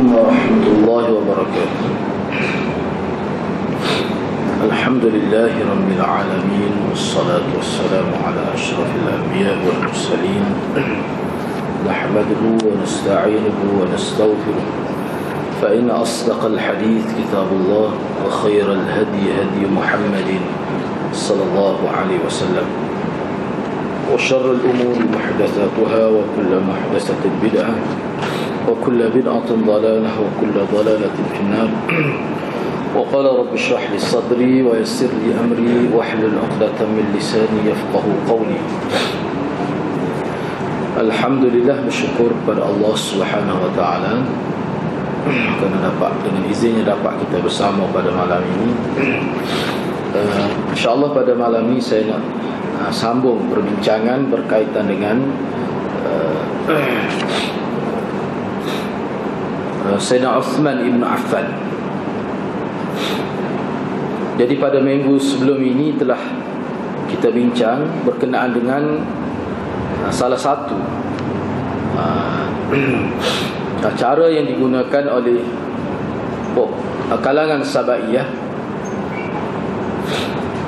عليكم ورحمة الله وبركاته. الحمد لله رب العالمين، والصلاة والسلام على أشرف الأنبياء والمرسلين، نحمده ونستعينه ونستغفره، فإن أصدق الحديث كتاب الله، وخير الهدي هدي محمد صلى الله عليه وسلم، وشر الأمور محدثاتها، وكل محدثة بدعة، وكل بدعة ضلالة، وكل ضلالة في النار. وقال رب اشرح لي صدري ويسر لي أمري واحلل عقدة من لساني يفقه قولي. Alhamdulillah, bersyukur kepada Allah Subhanahu wa taala kerana dapat, dengan izinnya dapat kita bersama pada malam ini. InsyaAllah pada malam ini saya nak sambung perbincangan berkaitan dengan Sayyidina Uthman ibn Affan. Jadi pada minggu sebelum ini telah kita bincang berkenaan dengan salah satu cara yang digunakan oleh kalangan Sabaiyah,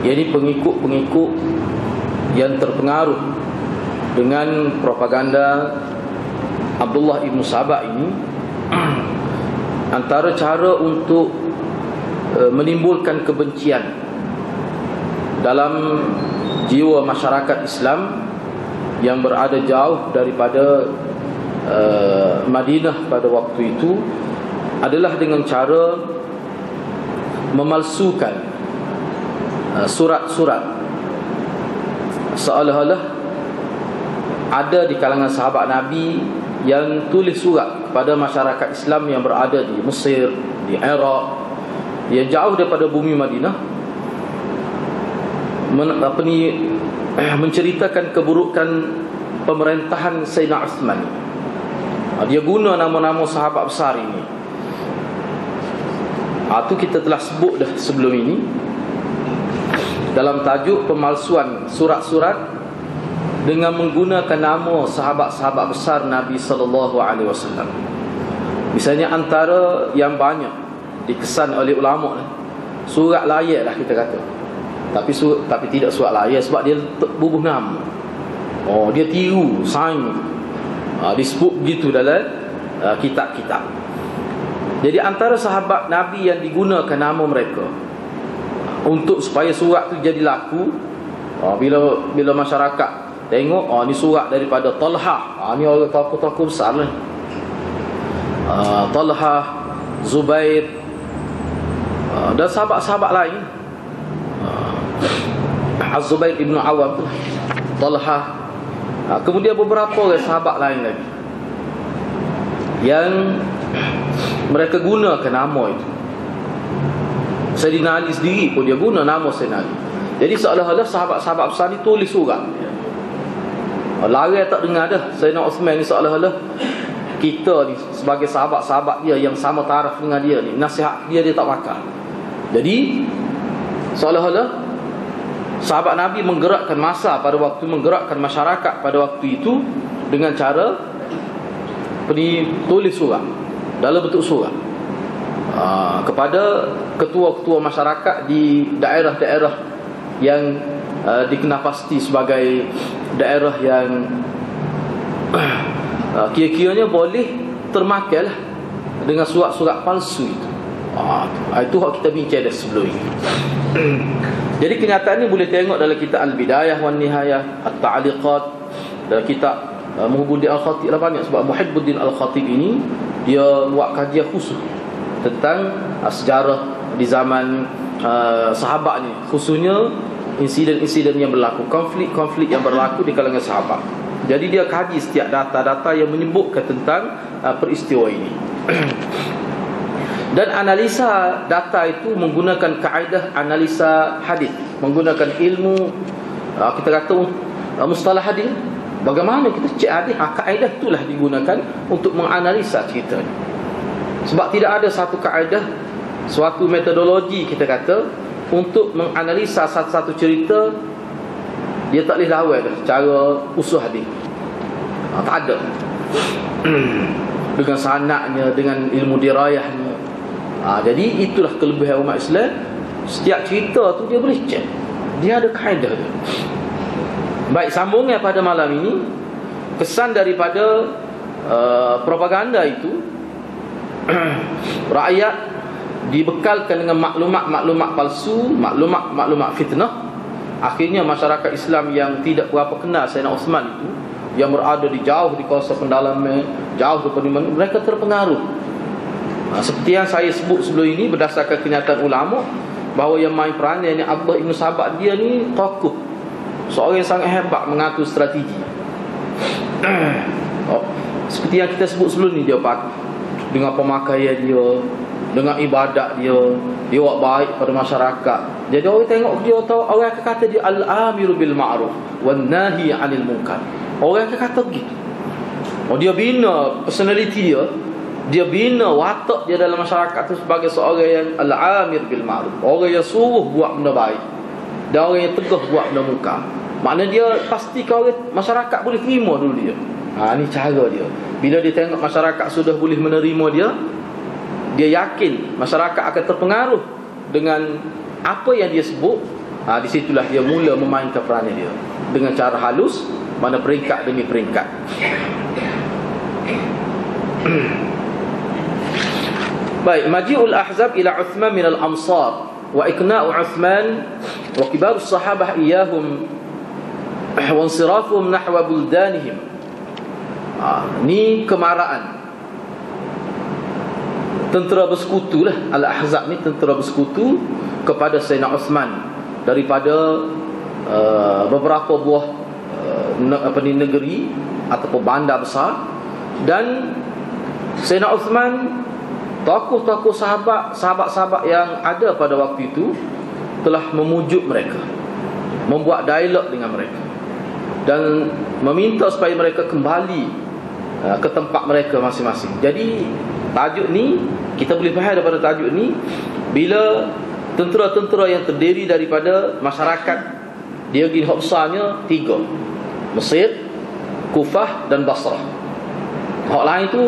iaitu pengikut-pengikut yang terpengaruh dengan propaganda Abdullah ibn Sabah ini. Antara cara untuk menimbulkan kebencian dalam jiwa masyarakat Islam yang berada jauh daripada Madinah pada waktu itu adalah dengan cara memalsukan surat-surat, seolah-olah ada di kalangan sahabat Nabi yang tulis surat kepada masyarakat Islam yang berada di Mesir, di Iraq, yang jauh daripada bumi Madinah, menceritakan keburukan pemerintahan Sayyidina Uthman. Dia guna nama-nama sahabat besar ini. Itu kita telah sebut dah sebelum ini dalam tajuk pemalsuan surat-surat dengan menggunakan nama sahabat-sahabat besar Nabi SAW. Misalnya antara yang banyak dikesan oleh ulama, surat layar lah kita kata, tapi tidak surat layar sebab dia bubuh nama. Dia tiru sign, disebut begitu dalam kitab-kitab. Jadi antara sahabat Nabi yang digunakan nama mereka untuk supaya surat tu jadi laku, bila masyarakat tengok, ni surat daripada Talha, ni orang tokoh-tokoh besar lah, Talha, Zubair, dan sahabat-sahabat lain, Az-Zubair ibn Awam, Talha, kemudian beberapa orang sahabat lain lagi yang mereka gunakan nama itu. Sayyidina Ali sendiri pun dia guna nama Sayyidina Ali. Jadi seolah-olah sahabat-sahabat besar ni tulis surat. Lari tak dengar dah Sayyidina Uthman ni, seolah-olah kita ni sebagai sahabat-sahabat dia yang sama taraf dengan dia ni, nasihat dia tak pakai. Jadi seolah-olah sahabat Nabi menggerakkan masa pada waktu, menggerakkan masyarakat pada waktu itu dengan cara tulis surat dalam bentuk surat kepada ketua-ketua masyarakat di daerah-daerah yang dikenal pasti sebagai daerah yang kira-kiranya boleh termakan lah dengan surat-surat palsu itu. Itu hak kita bincang dah sebelum ini. Jadi kenyataan ni boleh tengok dalam kitab Al-Bidayah wan Nihayah, At-Ta'liqat, dalam kitab Muhibbuddin Al-Khatib lah banyak, sebab Muhibbuddin Al-Khatib ini dia buat kajian khusus tentang sejarah di zaman sahabat ni, khususnya insiden-insiden yang berlaku, konflik-konflik yang berlaku di kalangan sahabat. Jadi dia kaji setiap data-data yang menyebutkan tentang peristiwa ini. Dan analisa data itu menggunakan kaedah analisa hadis, menggunakan ilmu kita kata mustalah hadis. Bagaimana kita cek hadis? Kaedah itulah digunakan untuk menganalisa cerita ini. Sebab tidak ada satu kaedah, suatu metodologi kita kata untuk menganalisa satu-satu cerita. Dia tak boleh lawan dah cara usul hadis. Tak ada. dengan sanaknya, dengan ilmu dirayahnya. Jadi itulah kelebihan umat Islam. Setiap cerita tu dia boleh check, dia ada kaedah tu. Baik, sambungnya pada malam ini, kesan daripada propaganda itu. Rakyat dibekalkan dengan maklumat-maklumat palsu, maklumat fitnah. Akhirnya masyarakat Islam yang tidak berapa kenal Sayyidina Uthman itu, yang berada di jauh di kawasan pendalaman, jauh daripada mana, mereka terpengaruh. Seperti yang saya sebut sebelum ini, berdasarkan kenyataan ulama, bahawa yang main peranan ni Abdullah Ibn Sabah, dia ni tokoh, seorang yang sangat hebat mengatur strategi. Seperti yang kita sebut sebelum ni, dia dengan pemakaian dia, dengan ibadat dia buat baik pada masyarakat. Jadi orang tengok dia tahu, orang akan kata dia al-amiru bil ma'ruf wan nahi 'anil munkar. Orang akan kata begitu. Dia bina personality dia bina watak dia dalam masyarakat tu sebagai seorang yang al-amir bil ma'ruf, orang yang suruh buat benda baik, dan orang yang tegah buat benda munkar. Maknanya dia pastikan orang masyarakat boleh terima dulu dia. Ni cara dia. Bila dia tengok masyarakat sudah boleh menerima dia yakin masyarakat akan terpengaruh dengan apa yang dia sebut. Di situlah dia mula memainkan peranan dia dengan cara halus, mana peringkat demi peringkat. Baik, maji'ul ahzab ila Uthman min al-amsar wa iqna'u Uthman wa kibar as-sahabah iyahum wa insirafuhum nahwa buldanihim. Ni kemarahan tentera bersekutu lah. Al-Ahzab ni tentera bersekutu kepada Sayyidina Uthman daripada beberapa buah negeri ataupun bandar besar. Dan Sayyidina Uthman, tokoh-tokoh sahabat-sahabat yang ada pada waktu itu telah memujuk mereka, membuat dialog dengan mereka, dan meminta supaya mereka kembali ke tempat mereka masing-masing. Jadi tajuk ni, kita boleh faham daripada tajuk ni, bila tentera-tentera yang terdiri daripada masyarakat, dia gini hak besarnya 3: Mesir, Kufah dan Basrah. Hak lain tu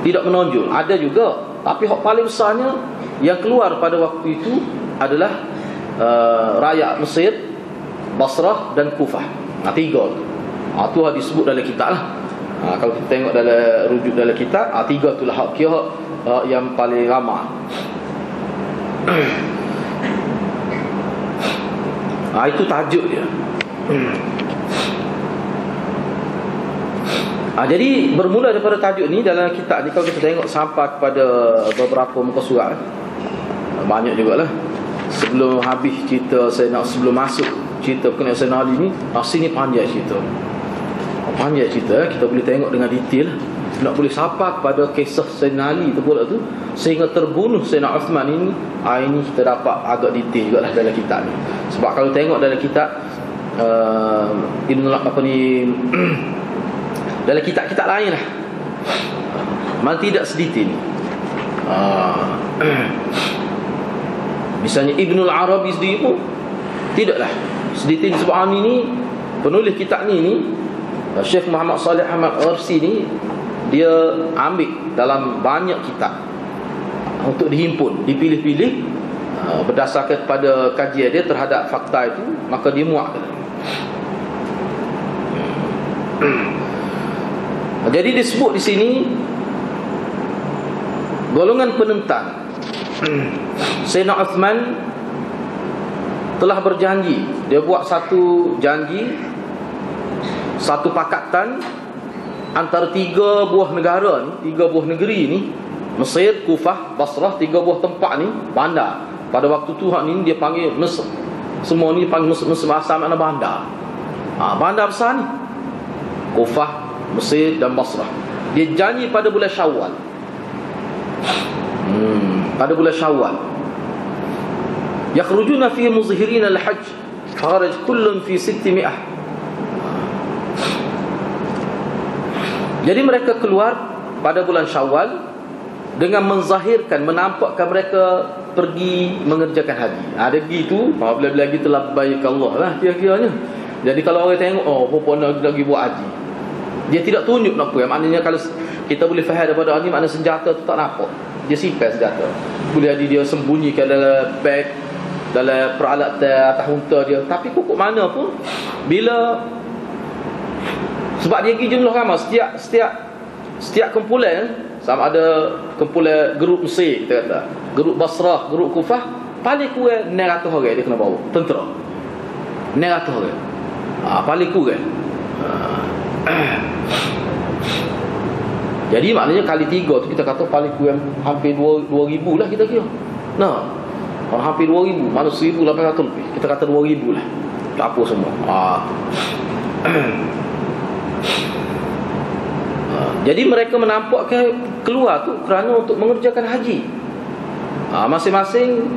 tidak menonjol, ada juga, tapi hak paling besarnya yang keluar pada waktu itu adalah rakyat Mesir, Basrah dan Kufah. 3 tu. Tu disebut dalam kitab lah. Kalau kita tengok dalam rujuk dalam kitab, 3 tu lah hak kira yang paling ramai. Itu tajuk dia. Jadi bermula daripada tajuk ni dalam kitab ni, kalau kita tengok sampai kepada beberapa muka surat, banyak jugalah. Sebelum habis cerita sebelum masuk cerita berkenaan Sayyidina Ali ni, sini panjang cerita. Panjang cerita, kita boleh tengok dengan detail. Nak boleh sampai kepada kisah Sayyidina Ali tu pula tu, sehingga terbunuh Sayyidina Uthman ini. Ini kita dapat agak detail jugalah dalam kitab ni. Sebab kalau tengok dalam kitab dalam kitab-kitab lain lah, memang tidak sedetail ni. Misalnya Ibnul Arabi sendiri pun tidaklah sedetail. Sebab ni penulis kitab ni Syekh Muhammad Salih Ahmad Gharsi ni, dia ambil dalam banyak kitab untuk dihimpun, dipilih-pilih berdasarkan kepada kajian dia terhadap fakta itu, maka dia muat. Jadi disebut di sini golongan penentang Sayyidina Uthman telah berjanji. Dia buat satu janji, satu pakatan antara 3 buah negara ni, 3 buah negeri ni, Mesir, Kufah, Basrah, 3 buah tempat ni, bandar. Pada waktu tu hak ni dia panggil Mesir. Semua ni panggil Mesir bahasa makna bandar. Bandar besar ni, Kufah, Mesir dan Basrah. Dia janji pada bulan Syawal. Pada bulan Syawal, yakhrujuna fi muzhirin al-hajj, kharaj kullun fi 600. Jadi mereka keluar pada bulan Syawal dengan menzahirkan, menampakkan mereka pergi mengerjakan haji. Ada gitu, bila-bila gitu labbaik Allah lah kira-kiranya. Jadi kalau orang tengok, rupanya lagi buat haji. Dia tidak tunjuk nak perang. Maknanya kalau kita boleh faham daripada ni, makna senjata tu tak nampak. Dia simpan senjata. Boleh jadi dia sembunyikan dalam beg, dalam peralatan atas unta dia. Tapi pokok mana pun, bila sebab dia pergi jumlah ramai, setiap kumpulan, sama ada kumpulan grup Mesir, kita kata grup Basrah, grup Kufah, paling kurang 900 orang dia kena bawa tentera. 900 orang. Paling kurang. Jadi maknanya kali 3 tu kita kata paling kurang hampir 2,000 lah kita kira. Nah, hampir 2,000, mana 1,800 lebih. Kita kata 2,000 lah. Tak apa semua. Jadi mereka menampakkan keluar tu kerana untuk mengerjakan haji. Masing-masing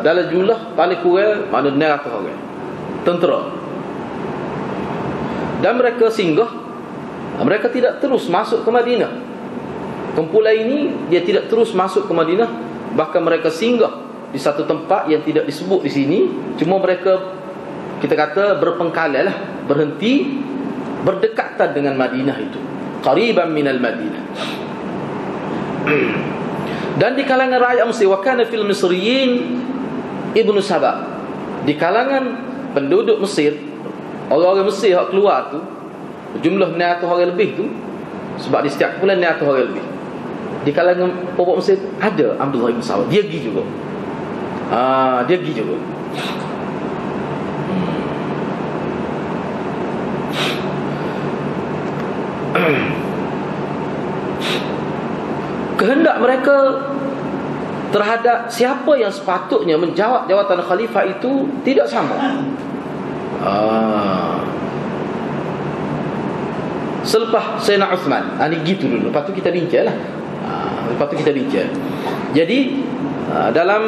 dalam jumlah paling kurang mana 900 orang tentera. Dan mereka singgah. Mereka tidak terus masuk ke Madinah. Kumpulan ini dia tidak terus masuk ke Madinah, bahkan mereka singgah di satu tempat yang tidak disebut di sini. Cuma mereka, kita kata, berpengkalan lah, berhenti berdekatan dengan Madinah itu, qariban minal Madinah. Dan di kalangan rakyat Mesir, wa kana fil Misriyin Ibnu Saba, di kalangan penduduk Mesir, orang-orang Mesir yang keluar tu, jumlah 900 orang lebih tu, sebab di setiap bulan 900 orang lebih. Di kalangan pokok Mesir tu ada Abdullah bin Saba. Dia pergi juga. Dia pergi juga. Kehendak mereka terhadap siapa yang sepatutnya menjawab jawatan khalifah itu tidak sama. Selepas Sayyidina Uthman, ini gitu dulu. Lepas tu kita bincang lah. Jadi dalam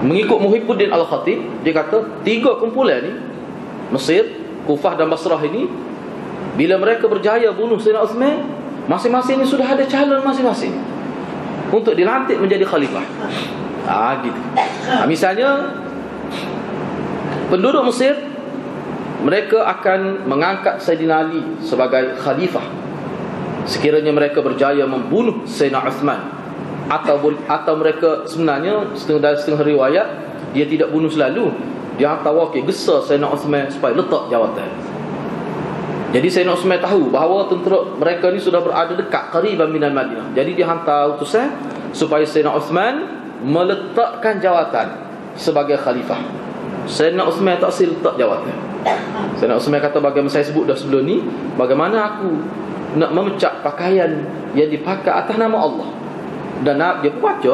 mengikut Muhibbuddin Al-Khatib, dia kata 3 kumpulan ni, Mesir, Kufah dan Basrah ini, bila mereka berjaya bunuh Sayyidina Uthman, masing-masing ni sudah ada calon masing-masing untuk dilantik menjadi khalifah. Gitu. Misalnya penduduk Mesir, mereka akan mengangkat Sayyidina Ali sebagai khalifah sekiranya mereka berjaya membunuh Sayyidina Uthman. Atau mereka sebenarnya setengah riwayat, dia tidak bunuh selalu, dia hantar wakil gesa Sayyidina Uthman supaya letak jawatan. Jadi Sayyidina Uthman tahu bahawa tentera mereka ni sudah berada dekat qariban minal Madinah. Jadi dia hantar utusan supaya Sayyidina Uthman meletakkan jawatan sebagai khalifah. Sayyidina Uthman tak silap letak jawatan. Sayyidina Uthman kata, bagaimana saya sebut dah sebelum ni, bagaimana aku nak memecah pakaian yang dipakai atas nama Allah. Dan dia baca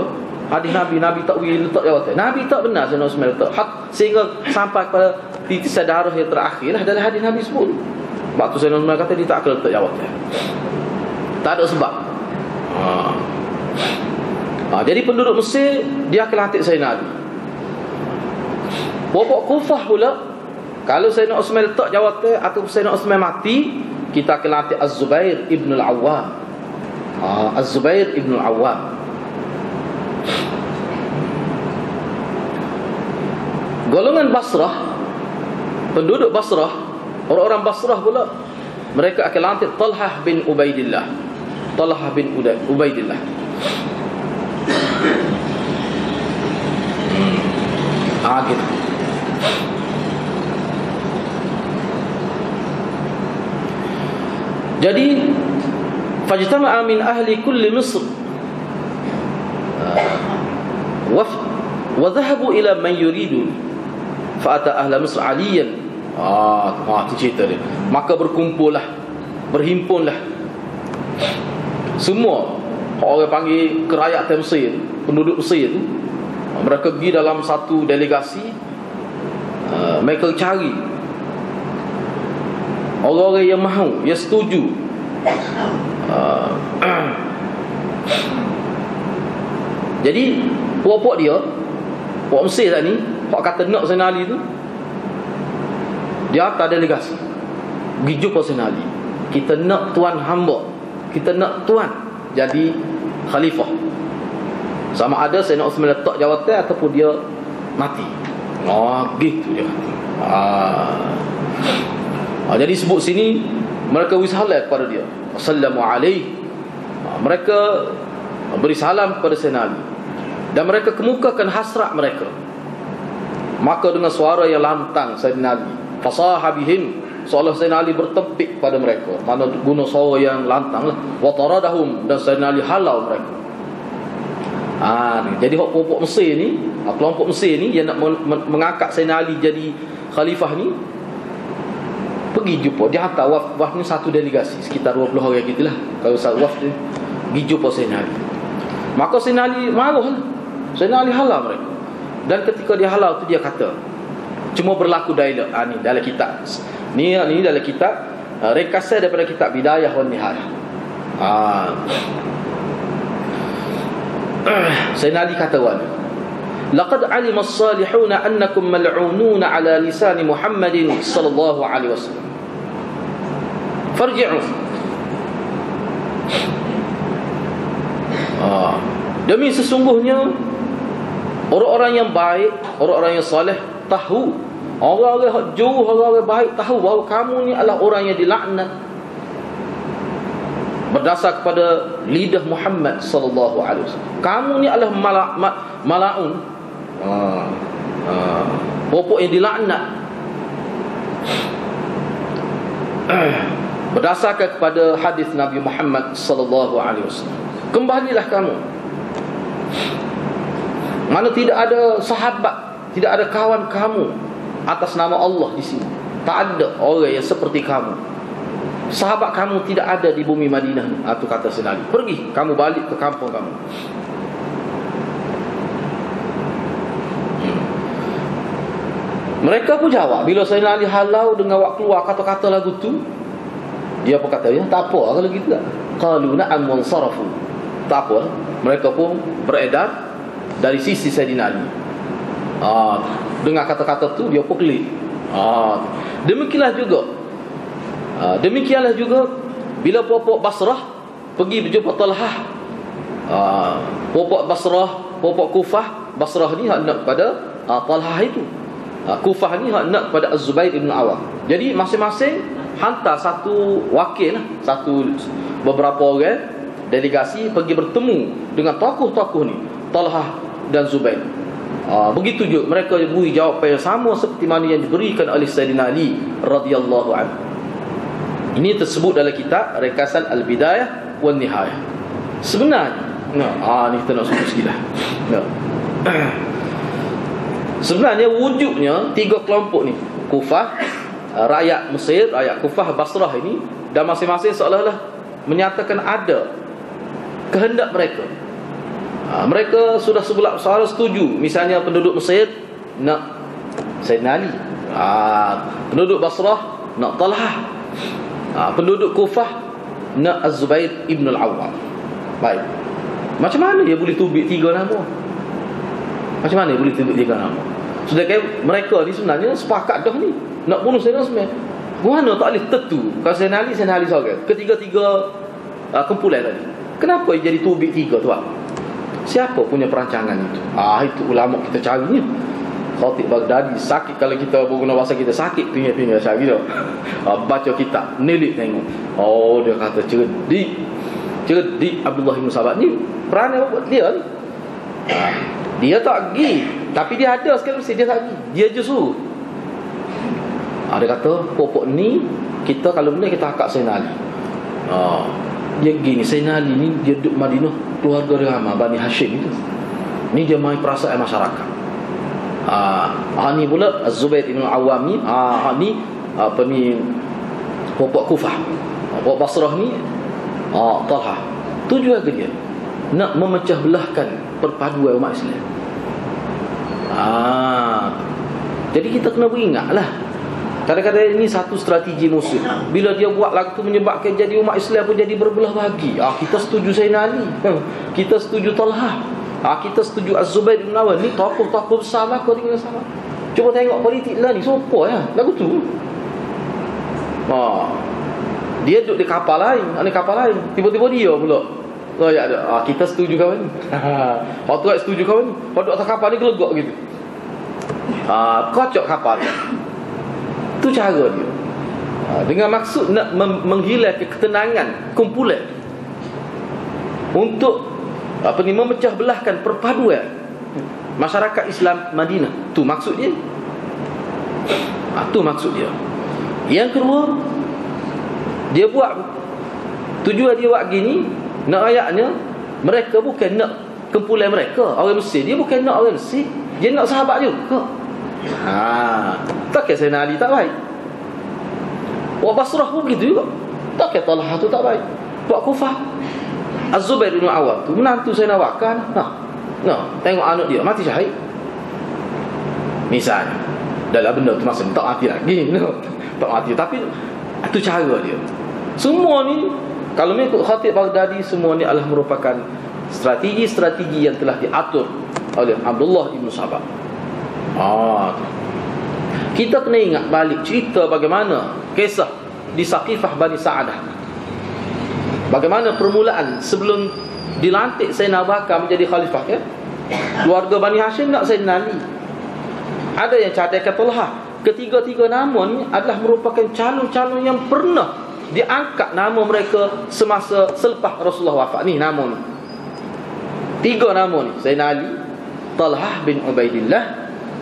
hadis Nabi tak boleh letak jawatan. Nabi tak benar Sayyidina Uthman letak sehingga sampai pada titisan darah yang terakhir lah dalam hadis Nabi sebut. Waktu Sayyidina Uthman kata dia tak akan letak jawatan. Tak ada sebab. Jadi penduduk Mesir dia akan lantik Sayyidina Ali. Pokok Kufah pula, kalau Sayyidina Uthman letak jawatan atau Sayyidina Uthman mati, kita akan lantik Az-Zubair ibn al-Awwam. Az-Zubair ibn al-Awwam. Golongan Basrah, penduduk Basrah, orang-orang Basrah pula, mereka akan lantik Talhah bin Ubaidillah. Talhah bin Ubaidillah. Gitu. Jadi fajtama'a min ahli kulli Misr wa dhahabu ila man yuridu fa ata ahla Misr aliyan. Itu cerita dia. Maka berhimpunlah semua orang panggil kerajaan Mesir, penduduk Mesir tu. Mereka pergi dalam satu delegasi. Mereka cari orang-orang yang mahu, yang setuju. Jadi puak-puak dia, puak Mesir tak ni, puak kata nak Sayyidina Ali tu, dia hantar delegasi pergi jumpa Sayyidina Ali. Kita nak tuan hamba, kita nak tuan jadi khalifah. Sama ada Sayyidina Uthman letak jawatan ataupun dia mati. Gitu dia. Jadi sebut sini mereka wishalah kepada dia. Assalamu alaihi. Mereka beri salam kepada Sayyidina Ali, dan mereka kemukakan hasrat mereka. Maka dengan suara yang lantang Sayyidina Ali fasaha bihim, seolah Sayyidina Ali bertepik pada mereka. Mana guna suara yang lantang lah. Wa taradahum, dan Sayyidina Ali halau mereka. Jadi kelompok Mesir ni, kelompok Mesir ni yang nak mengangkat Sayyidina Ali jadi khalifah ni, pergi jumpa. Dia hantar waf ni satu delegasi sekitar 20 orang gitulah. Kalau waf ni pergi jumpa Sayyidina Ali. Maka Sayyidina Ali marah lah. Sayyidina Ali halau mereka. Dan ketika dia halau tu dia kata, cuma berlaku dialog. Ni dalam kitab. Ni dalam kitab, ringkasan daripada kitab Bidayah wan Nihayah. Sayyidina Ali kata, laqad alima as-salihuna annakum mal'ununa ala lisan Muhammadin sallallahu alaihi wasallam. Farji'u. Demi sesungguhnya orang-orang yang baik, orang-orang yang soleh tahu, orang-orang jauh, orang-orang baik tahu bahawa kamu ni adalah orang yang dilaknat berdasar kepada lidah Muhammad sallallahu alaihi wasallam. Kamu ni adalah malaun, pokok yang dilaknat berdasarkan kepada hadis Nabi Muhammad sallallahu alaihi wasallam. Kembalilah kamu. Mana tidak ada sahabat, tidak ada kawan kamu atas nama Allah di sini. Tak ada orang yang seperti kamu. Sahabat kamu tidak ada di bumi Madinah ni. Itu kata Sayyidina Ali. Pergi, kamu balik ke kampung kamu. Mereka pun jawab. Bila Sayyidina Ali halau dengan waktu keluar kata-kata lagu tu, dia pun kata, ya tak apa kalau gitu lah. Qalu na'am wansarafu. Tak apa. Mereka pun beredar dari sisi Sayyidina Ali. Dengan kata-kata tu dia pun kelik. Demikianlah juga bila pokok Basrah pergi berjumpa Talhah. Pokok Basrah, pokok Kufah. Basrah ni hak nak pada Talhah itu. Kufah ni hak nak pada Az-Zubair ibn Awam. Jadi masing-masing hantar satu wakil lah, beberapa orang delegasi pergi bertemu dengan tokoh-tokoh ni, Talhah dan Zubair. Begitu juga mereka beri jawapan yang sama seperti mana yang diberikan oleh Sayyidina Ali radhiyallahu anhu. Ini tersebut dalam kitab ringkasan Al-Bidayah wan Nihayah. Sebenarnya ni kita nak sebut sikit lah. Sebenarnya wujudnya tiga kelompok ni, Kufah, rakyat Mesir, rakyat Kufah, Basrah ini, dan masing-masing seolah-olah menyatakan ada kehendak mereka. Mereka sudah seolah setuju. Misalnya penduduk Mesir nak Sayyidina Ali, penduduk Basrah nak Talhah, penduduk Kufah nak Az-Zubair ibn al-Awwam. Baik, macam mana dia boleh tubik tiga nama? Macam mana dia boleh tubik tiga nama? Sedangkan mereka ni sebenarnya sepakat dah ni nak bunuh Sayyidina Osman. Mana tak boleh tentu kalau Sayyidina Ali seorang. Ketiga-tiga kumpulan tadi, kenapa jadi tubik tiga tu? Siapa punya perancangan itu? Itu ulama kita carinya. Khatib Baghdadi sakit kalau kita guna bahasa kita, sakit pinggir-pinggir cari dia. Baca kitab, nelik tengok. Dia kata cerdik Abdullah bin Sabah ni peranan buat dia ni. Dia tak pergi, tapi dia ada sekali mesti dia tak pergi. Dia je suruh. Dia kata pokok ni kita kalau benda kita akak Sayyidina Ali. Dia gini, Sayyidina Ali ni dia duduk Madinah, keluarga dia ramai, Bani Hashim itu. Ni dia main perasaan masyarakat. Ni pula Az-Zubair ibn Awam ni, ni apa ni, pokok Kufah, pokok Basrah ni Talhah. Tujuan ke dia nak memecah belahkan perpaduan umat Islam. Jadi kita kena beringatlah, kadang-kadang ini satu strategi musuh. Bila dia buat lagu tu menyebabkan jadi umat Islam pun jadi berbelah bagi. Kita setuju Sayyidina Ali, kita setuju Talhah, kita setuju Az-Zubair bin Awam. Ni tokoh-tokoh besar lah kau tinggal sama. Cuba tengok politik lah ni, siapa lagu tu. Dia duduk di kapal lain, tiba-tiba dia pula kita setuju kawan ni. Waktu tak setuju kawan ni, waktu atas kapal ni gelegak gitu. kocok kapal. Tu cara dia. Dengan maksud nak menghilangkan ketenangan kumpulan, untuk memecah belahkan perpaduan masyarakat Islam Madinah. Tu maksud dia. Tu maksud dia. Yang kedua, dia buat, tujuan dia buat gini, nak ayatnya mereka bukan nak kumpulan mereka orang Mesir, dia bukan nak orang Mesir, dia nak sahabat juga. Tak kira Sayyidina Ali tak baik, buat Basrah pun begitu juga. Tak kira Talha tu tak baik, buat Kufah. Az-Zubair bin Awam tu menantu Sayyidina Bakar. Tengok anak dia mati syahid misalnya. Dalam benda tu masa tak mati lagi, tak mati. Tapi itu cara dia. Semua ni kalau mengikut Khatib Baghdadi, semua ni adalah merupakan strategi-strategi yang telah diatur oleh Abdullah ibn Sabah. Kita kena ingat balik cerita bagaimana kisah di Saqifah Bani Sa'adah. Bagaimana permulaan sebelum dilantik Sayyidina Abu Bakar menjadi khalifah, ya? Keluarga Bani Hashim nak Sayyidina Ali. Ada yang cadangkan Talha. Ketiga-tiga nama ni adalah merupakan calon-calon yang pernah diangkat nama mereka semasa selepas Rasulullah wafat. Ni nama ni. 3 nama ni, Sayyidina Ali, Talha bin Ubaidillah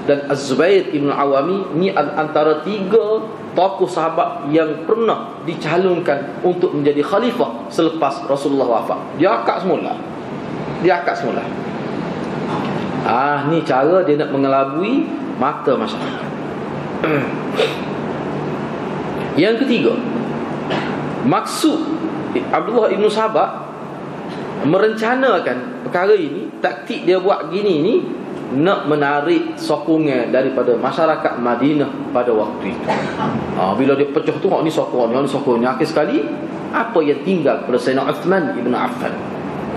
dan Az-Zubair ibn Awami. Ni antara 3 tokoh sahabat yang pernah dicalonkan untuk menjadi khalifah selepas Rasulullah wafat. Dia akad semula. Ni cara dia nak mengelabui mata masyarakat. Yang ketiga, maksud Abdullah ibn Sabah merencanakan perkara ini, taktik dia buat gini ni, nak menarik sokongan daripada masyarakat Madinah pada waktu itu. Bila dia pecah tu, ni sokong, ni sokong, ni akhir sekali apa yang tinggal pada Sayyidina Uthman ibn Affan.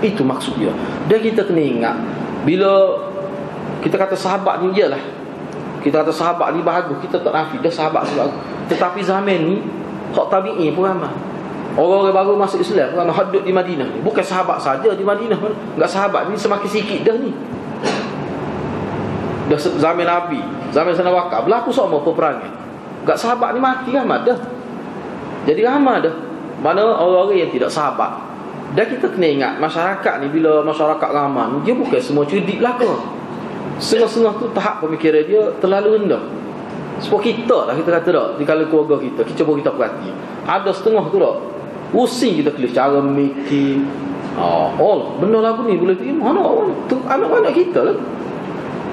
Itu maksud dia. Dan kita kena ingat, bila kita kata sahabat ni ialah, kita kata sahabat ni bagus, kita tak nafi dah sahabat ni bagus. Tetapi zaman ni hak tabi'i pun ramai. Orang-orang baru masuk Islam kan hadut di Madinah ni. Bukan sahabat saja di Madinah, enggak sahabat ni semakin sikit dah ni. Dah zaman Nabi, zaman Sayyidina Abu Bakar berlaku semua peperangan. Enggak sahabat ni mati ramai dah. Jadi ramai dah. Mana orang-orang yang tidak sahabat. Dan kita kena ingat, masyarakat ni bila masyarakat ramai ni, dia bukan semua cerdik belaka. Setengah-setengah tu tahap pemikiran dia terlalu rendah. Sebab kita lah, kita kata tak, di kalangan keluarga kita, cuba kita perhati, ada setengah tu tak, pusing kita tulis cara mikir. Benda lagu ni boleh fikir, mana anak-anak kita lah.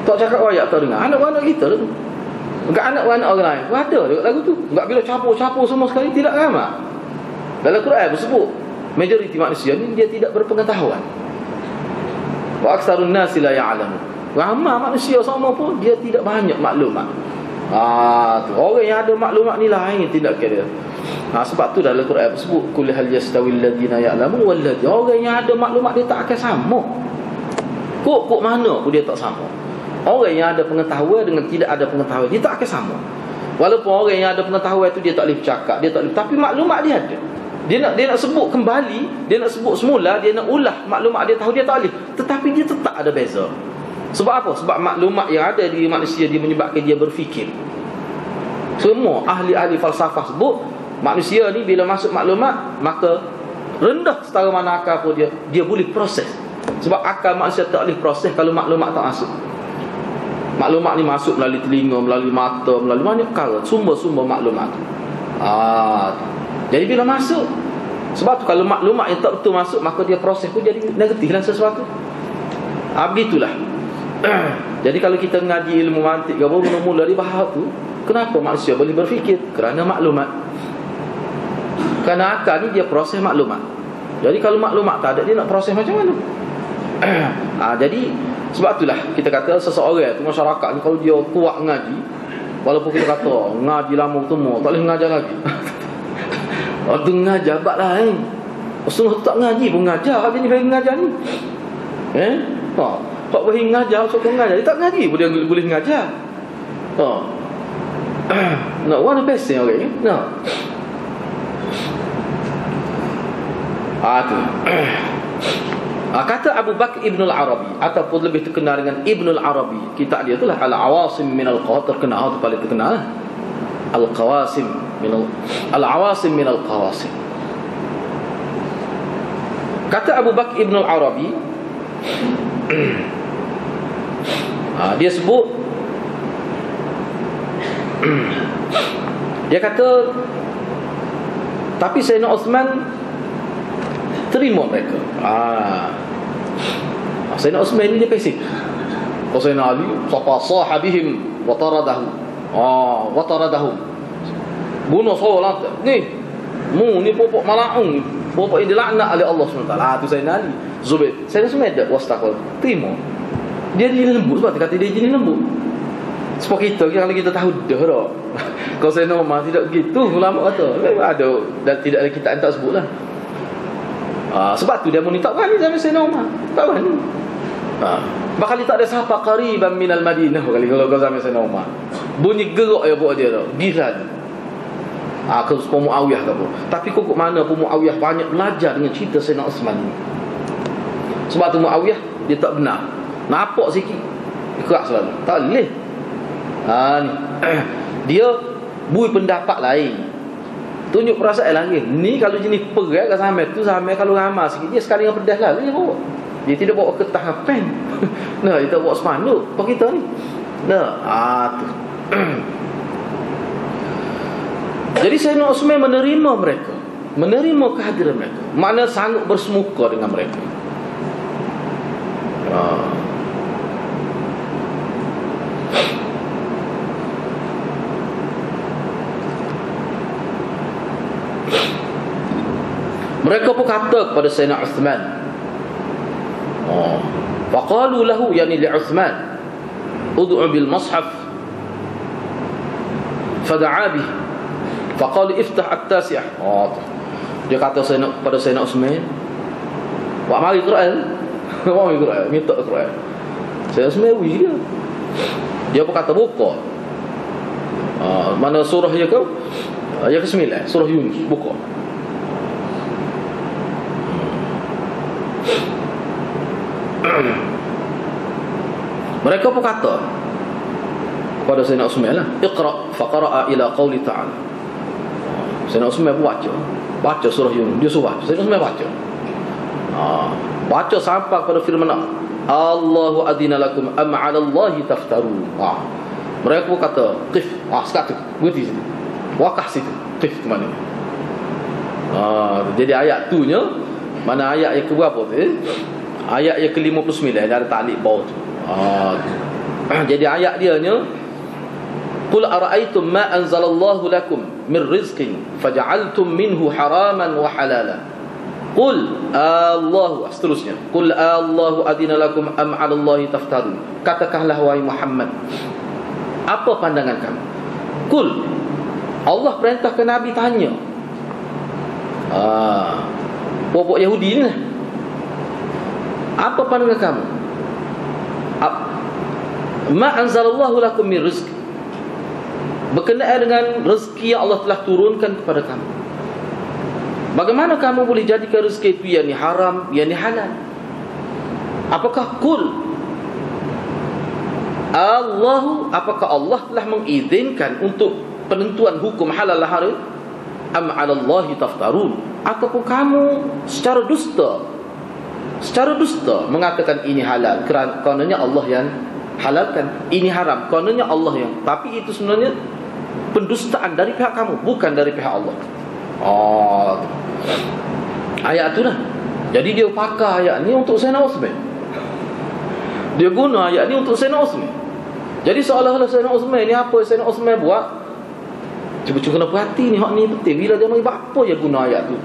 Tak cakap ayat tak dengar, anak-anak kita lah. Enggak anak-anak orang lain ada dekat lagu tu. Enggak bila capur-capur semua sekali, tidak ramai. Dalam Quran bersebut majoriti manusia ni dia tidak berpengetahuan. Wa aktsarun nasi la ya'lamun. Ramai manusia sama pun dia tidak banyak maklumat. Tu orang yang ada maklumat ni lain tindakan dia. Sebab tu dalam Quran bersebut kul hal yastawil ladina ya'lamun wal ladina. Orang yang ada maklumat dia tak akan sama. Kok mana pun dia tak sama. Orang yang ada pengetahuan dengan tidak ada pengetahuan, dia tak akan sama. Walaupun orang yang ada pengetahuan tu dia tak boleh bercakap, dia tak boleh, tapi maklumat dia ada. Dia nak sebut kembali, dia nak sebut semula, dia nak ulah maklumat dia tahu, dia tak boleh. Tetapi dia tetap ada beza. Sebab apa? Sebab maklumat yang ada di manusia dia menyebabkan dia berfikir. Semua ahli-ahli falsafah sebut manusia ni bila masuk maklumat, maka rendah setara mana akal pun dia boleh proses. Sebab akal manusia tak boleh proses kalau maklumat tak masuk. Maklumat ni masuk melalui telinga, melalui mata, melalui banyak perkara, sumber-sumber maklumat. Jadi bila masuk, sebab tu kalau maklumat yang tak betul masuk, maka dia proses pun jadi negatif lah sesuatu. Begitulah. Jadi kalau kita mengaji ilmu mantik, baru mula-mula di bahas tu, kenapa manusia boleh berfikir? Kerana maklumat. Kerana akal ni dia proses maklumat. Jadi kalau maklumat tak ada, dia nak proses macam mana? Jadi sebab itulah kita kata seseorang tu, masyarakat ni, kalau dia kuat ngaji, walaupun kita kata ngaji lama ketemu, tak boleh mengajar lagi. Tu mengajar bak lain. Setengah tak ngaji pun mengajar. Dia ni boleh mengajar ni. Tak boleh mengajar, sok mengajar. Dia tak ngaji pun dia boleh mengajar. Nak one of the best orang ni. Tu. Kata Abu Bakr Ibn al-Arabi, ataupun lebih terkenal dengan Ibn al-Arabi, kitab dia itulah Al-Awasim min al-Qawasim, terkenal, itu paling terkenal, Al-Qawasim min Al-Awasim min al-Qawasim. Kata Abu Bakr Ibn al-Arabi, dia sebut, dia kata, tapi Sayyidina Uthman terima mereka. Sayyidina Uthman ni dia pesik. Sayyidina Ali sahabihim wa taradahu. Wa taradahum. Bunuh solat ni. Ni pokok malaun, pokok yang dilaknat oleh Allah SWT. Tu Sayyidina Ali. Zubair, Sayyidina Uthman dak wastaqal. Terima. Dia jenis lembut, sebab dia kata dia jenis lembut. Sebab kita kalau kita tahu dah dah. Kalau Sayyidina Umar tidak begitu, ulama kata ada dan tidak ada kitab tak sebutlah. Sebab tu dia mau ni tak berani sama Sayyidina Umar. Tak berani. Bakal tak ada siapa qariban minal Madinah kali kalau kau sama Sayyidina Umar. Bunyi gerak ya buat dia tu. Gila. Ke Muawiyah ke apa. Tapi kok mana pun Muawiyah banyak belajar dengan cerita Sayyidina Uthman ni. Sebab tu Muawiyah dia tak benar. Nampak sikit. Kerak selalu. Tak boleh. Ni. Dia bui pendapat lain. Tunjuk perasaan lain. Ni kalau jenis perai kat samai tu, samai kalau ramah sikit dia sekali dengan pedas lah dia bawa. Dia tidak bawa kertas dengan pen. Nah, dia tak bawa spanduk apa kita ni. Nah, tu. Jadi Sayyidina Uthman menerima mereka, menerima kehadiran mereka. Makna sanggup bersemuka dengan mereka. Mereka pun kata kepada Sayyidina Uthman, faqalu lahu, yani li Uthman, ud'u bil mushaf, fada'a bih, faqala iftah at-tasi'ah. Dia kata pada Sayyidina Uthman, buat mari Quran. Mari Quran, minta Quran. Sayyidina Uthman wih dia pun kata buka. Mana surah dia ke? Ayat ke-9, surah Yunus, buka. Mereka pun kata kepada Sayyidina Uthman lah, Iqra' faqara'a ila qawli ta'ala. Sayyidina Uthman baca surah Yunus. Dia suruh Sayyidina Uthman baca sampai kepada firman Allahu adina lakum am 'ala Allahi taftarun. Mereka pun kata qif, sekat tu berhenti situ, wakah situ, qif ke mana. Jadi ayat tu nya, mana ayat yang keberapa tu? Ayat yang ke-59 ada ta'liq bawah tu. Jadi ayat dia nya, qul ara'aytum ma anzalallahu lakum min rizqin faja'altum minhu haraman wa halala. Qul Allahu, seterusnya, qul Allahu adina lakum am 'ala Allahi taftarun. Katakanlah wahai Muhammad, apa pandangan kamu? Qul, Allah perintahkan Nabi tanya. Puak Yahudi ni lah. Apa pandangan kamu? Ma anzalallahu lakum min rizq, berkenaan dengan rezeki yang Allah telah turunkan kepada kamu. Bagaimana kamu boleh jadikan rezeki itu yang ni haram, yang ni halal? Apakah kul Allahu, apakah Allah telah mengizinkan untuk penentuan hukum halal haram? Am 'ala Allahi taftarun, ataupun kamu secara dusta mengatakan ini halal karenanya Allah yang halalkan, ini haram karenanya Allah yang, tapi itu sebenarnya pendustaan dari pihak kamu, bukan dari pihak Allah. Ayat tu lah. Jadi dia pakai ayat ni untuk Sayyidina Uthman. Dia guna ayat ni untuk Sayyidina Uthman. Jadi seolah-olah Sayyidina Uthman ni, apa Sayyidina Uthman buat, cuba-cuba kena perhati ni, hak ni penting. Bila dia main, apa dia guna ayat tu,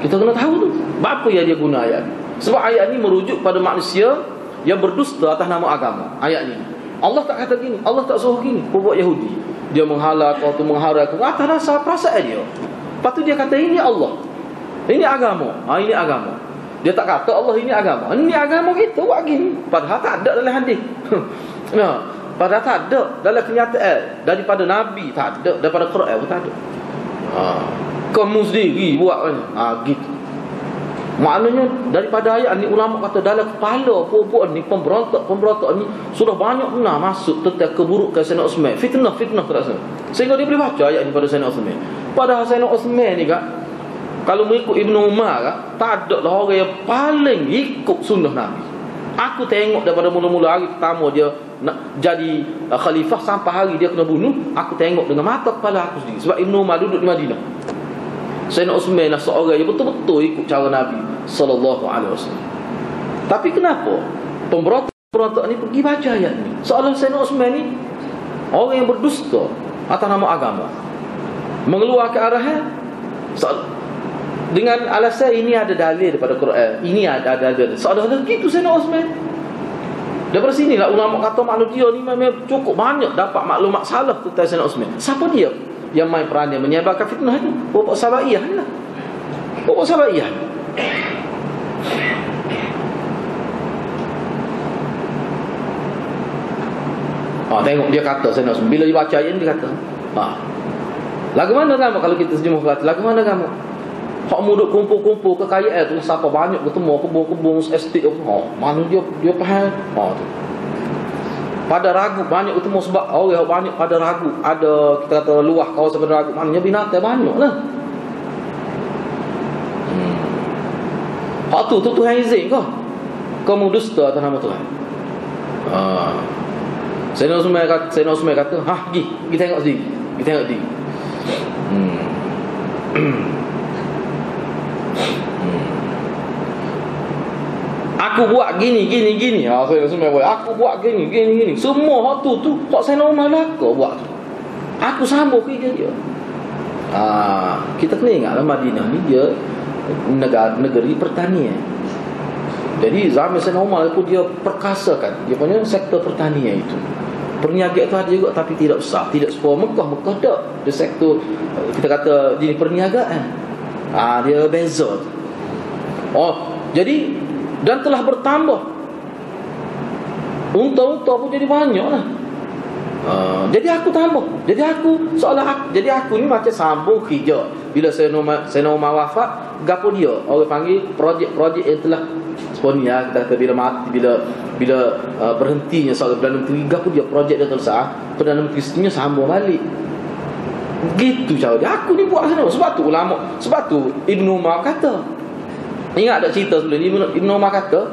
kita kena tahu tu apa yang dia guna ayat ni. Sebab ayat ni merujuk pada manusia yang berdusta atas nama agama. Ayat ni Allah tak kata gini, Allah tak suruh gini. Pembuat Yahudi dia menghalak atau mengharamkan atas rasa perasaan dia. Lepas tu dia kata ini Allah, ini agama. Ini agama. Dia tak kata Allah ini agama. Ini agama kita buat gini. Padahal tak ada dalam hadis. Padahal tak ada dalam kenyataan daripada Nabi, tak ada daripada Quran pun tak ada. Kamu sendiri buat kan? Gitu. Maknanya daripada ayat ni ulama kata dalam kepala puak-puak ni pemberontak ni sudah banyak benar masuk tentang keburukan Sayyidina Osman, fitnah terasa. Sehingga dia boleh baca ayat ni pada Sayyidina Osman. Padahal Sayyidina Osman ni kan, kalau mengikut Ibnu Umar kan, tak ada lah orang yang paling ikut sunnah Nabi. Aku tengok daripada mula-mula hari pertama dia nak jadi khalifah sampai hari dia kena bunuh, aku tengok dengan mata kepala aku sendiri. Sebab Ibnu Umar duduk di Madinah. Sayyidina Osman lah seorang yang betul-betul ikut cara Nabi sallallahu alaihi wasallam. Tapi kenapa pemberontak ni pergi baca ayat ni? Seolah Sayyidina Osman ni orang yang berdusta atas nama agama, mengeluarkan arahan dengan alasan ini ada dalil daripada Quran, ini ada dalil. Seolah gitu Sayyidina Osman. Daripada sinilah ulama kata maklum dia ni memang cukup banyak dapat maklumat salah tentang Sayyidina Osman. Siapa dia yang main peranan menyebarkan fitnah itu? Bapak Sabaiyah lah. Bapak Sabaiyah. Tengok dia kata Sayyidina Osman, bila dia baca ayat ni dia kata, lagu mana kamu kalau kita terjemah kata, lagu mana kamu? Hak muduk kumpul-kumpul kekayaan tu siapa banyak bertemu kebun-kebun estate mana dia faham. Tu. Pada ragu banyak bertemu sebab orang banyak pada ragu, ada kita kata luah kawasan pada ragu, maknanya binatang banyaklah. Hak tu Tuhan izin kau. Kamu dusta atas nama Tuhan. Sayyidina Osman kata, pergi tengok sendiri. Pergi tengok sendiri. Aku buat gini. Sayyidina Osman buat, aku buat gini. Semua hak tu hak Sayyidina Umar kau buat tu. Aku sambung kerja dia. Kita kena ingatlah Madinah ni dia negeri pertanian. Jadi zaman Sayyidina Umar pun dia perkasakan dia punya sektor pertanian itu. Perniagaan tu ada juga tapi tidak besar, tidak seperti Mekah tak. Dia sektor kita kata jenis perniagaan. Dia beza. Jadi dan telah bertambah. Unta-unta pun jadi banyak lah. Jadi aku tambah. Jadi aku ni macam sambung kerja. Bila Sayyidina Umar wafat, gapo dia orang panggil projek-projek yang telah sepenuhnya kita kata bila mati, bila berhentinya seorang Perdana Menteri, gapo dia projek dia selesai, Perdana Menteri seterusnya sambung balik. Gitu cara dia. Aku ni buat sana. Sebab tu ulama, sebab tu Ibnu Umar kata, ingat tak cerita sebelum ni Ibnu Umar kata,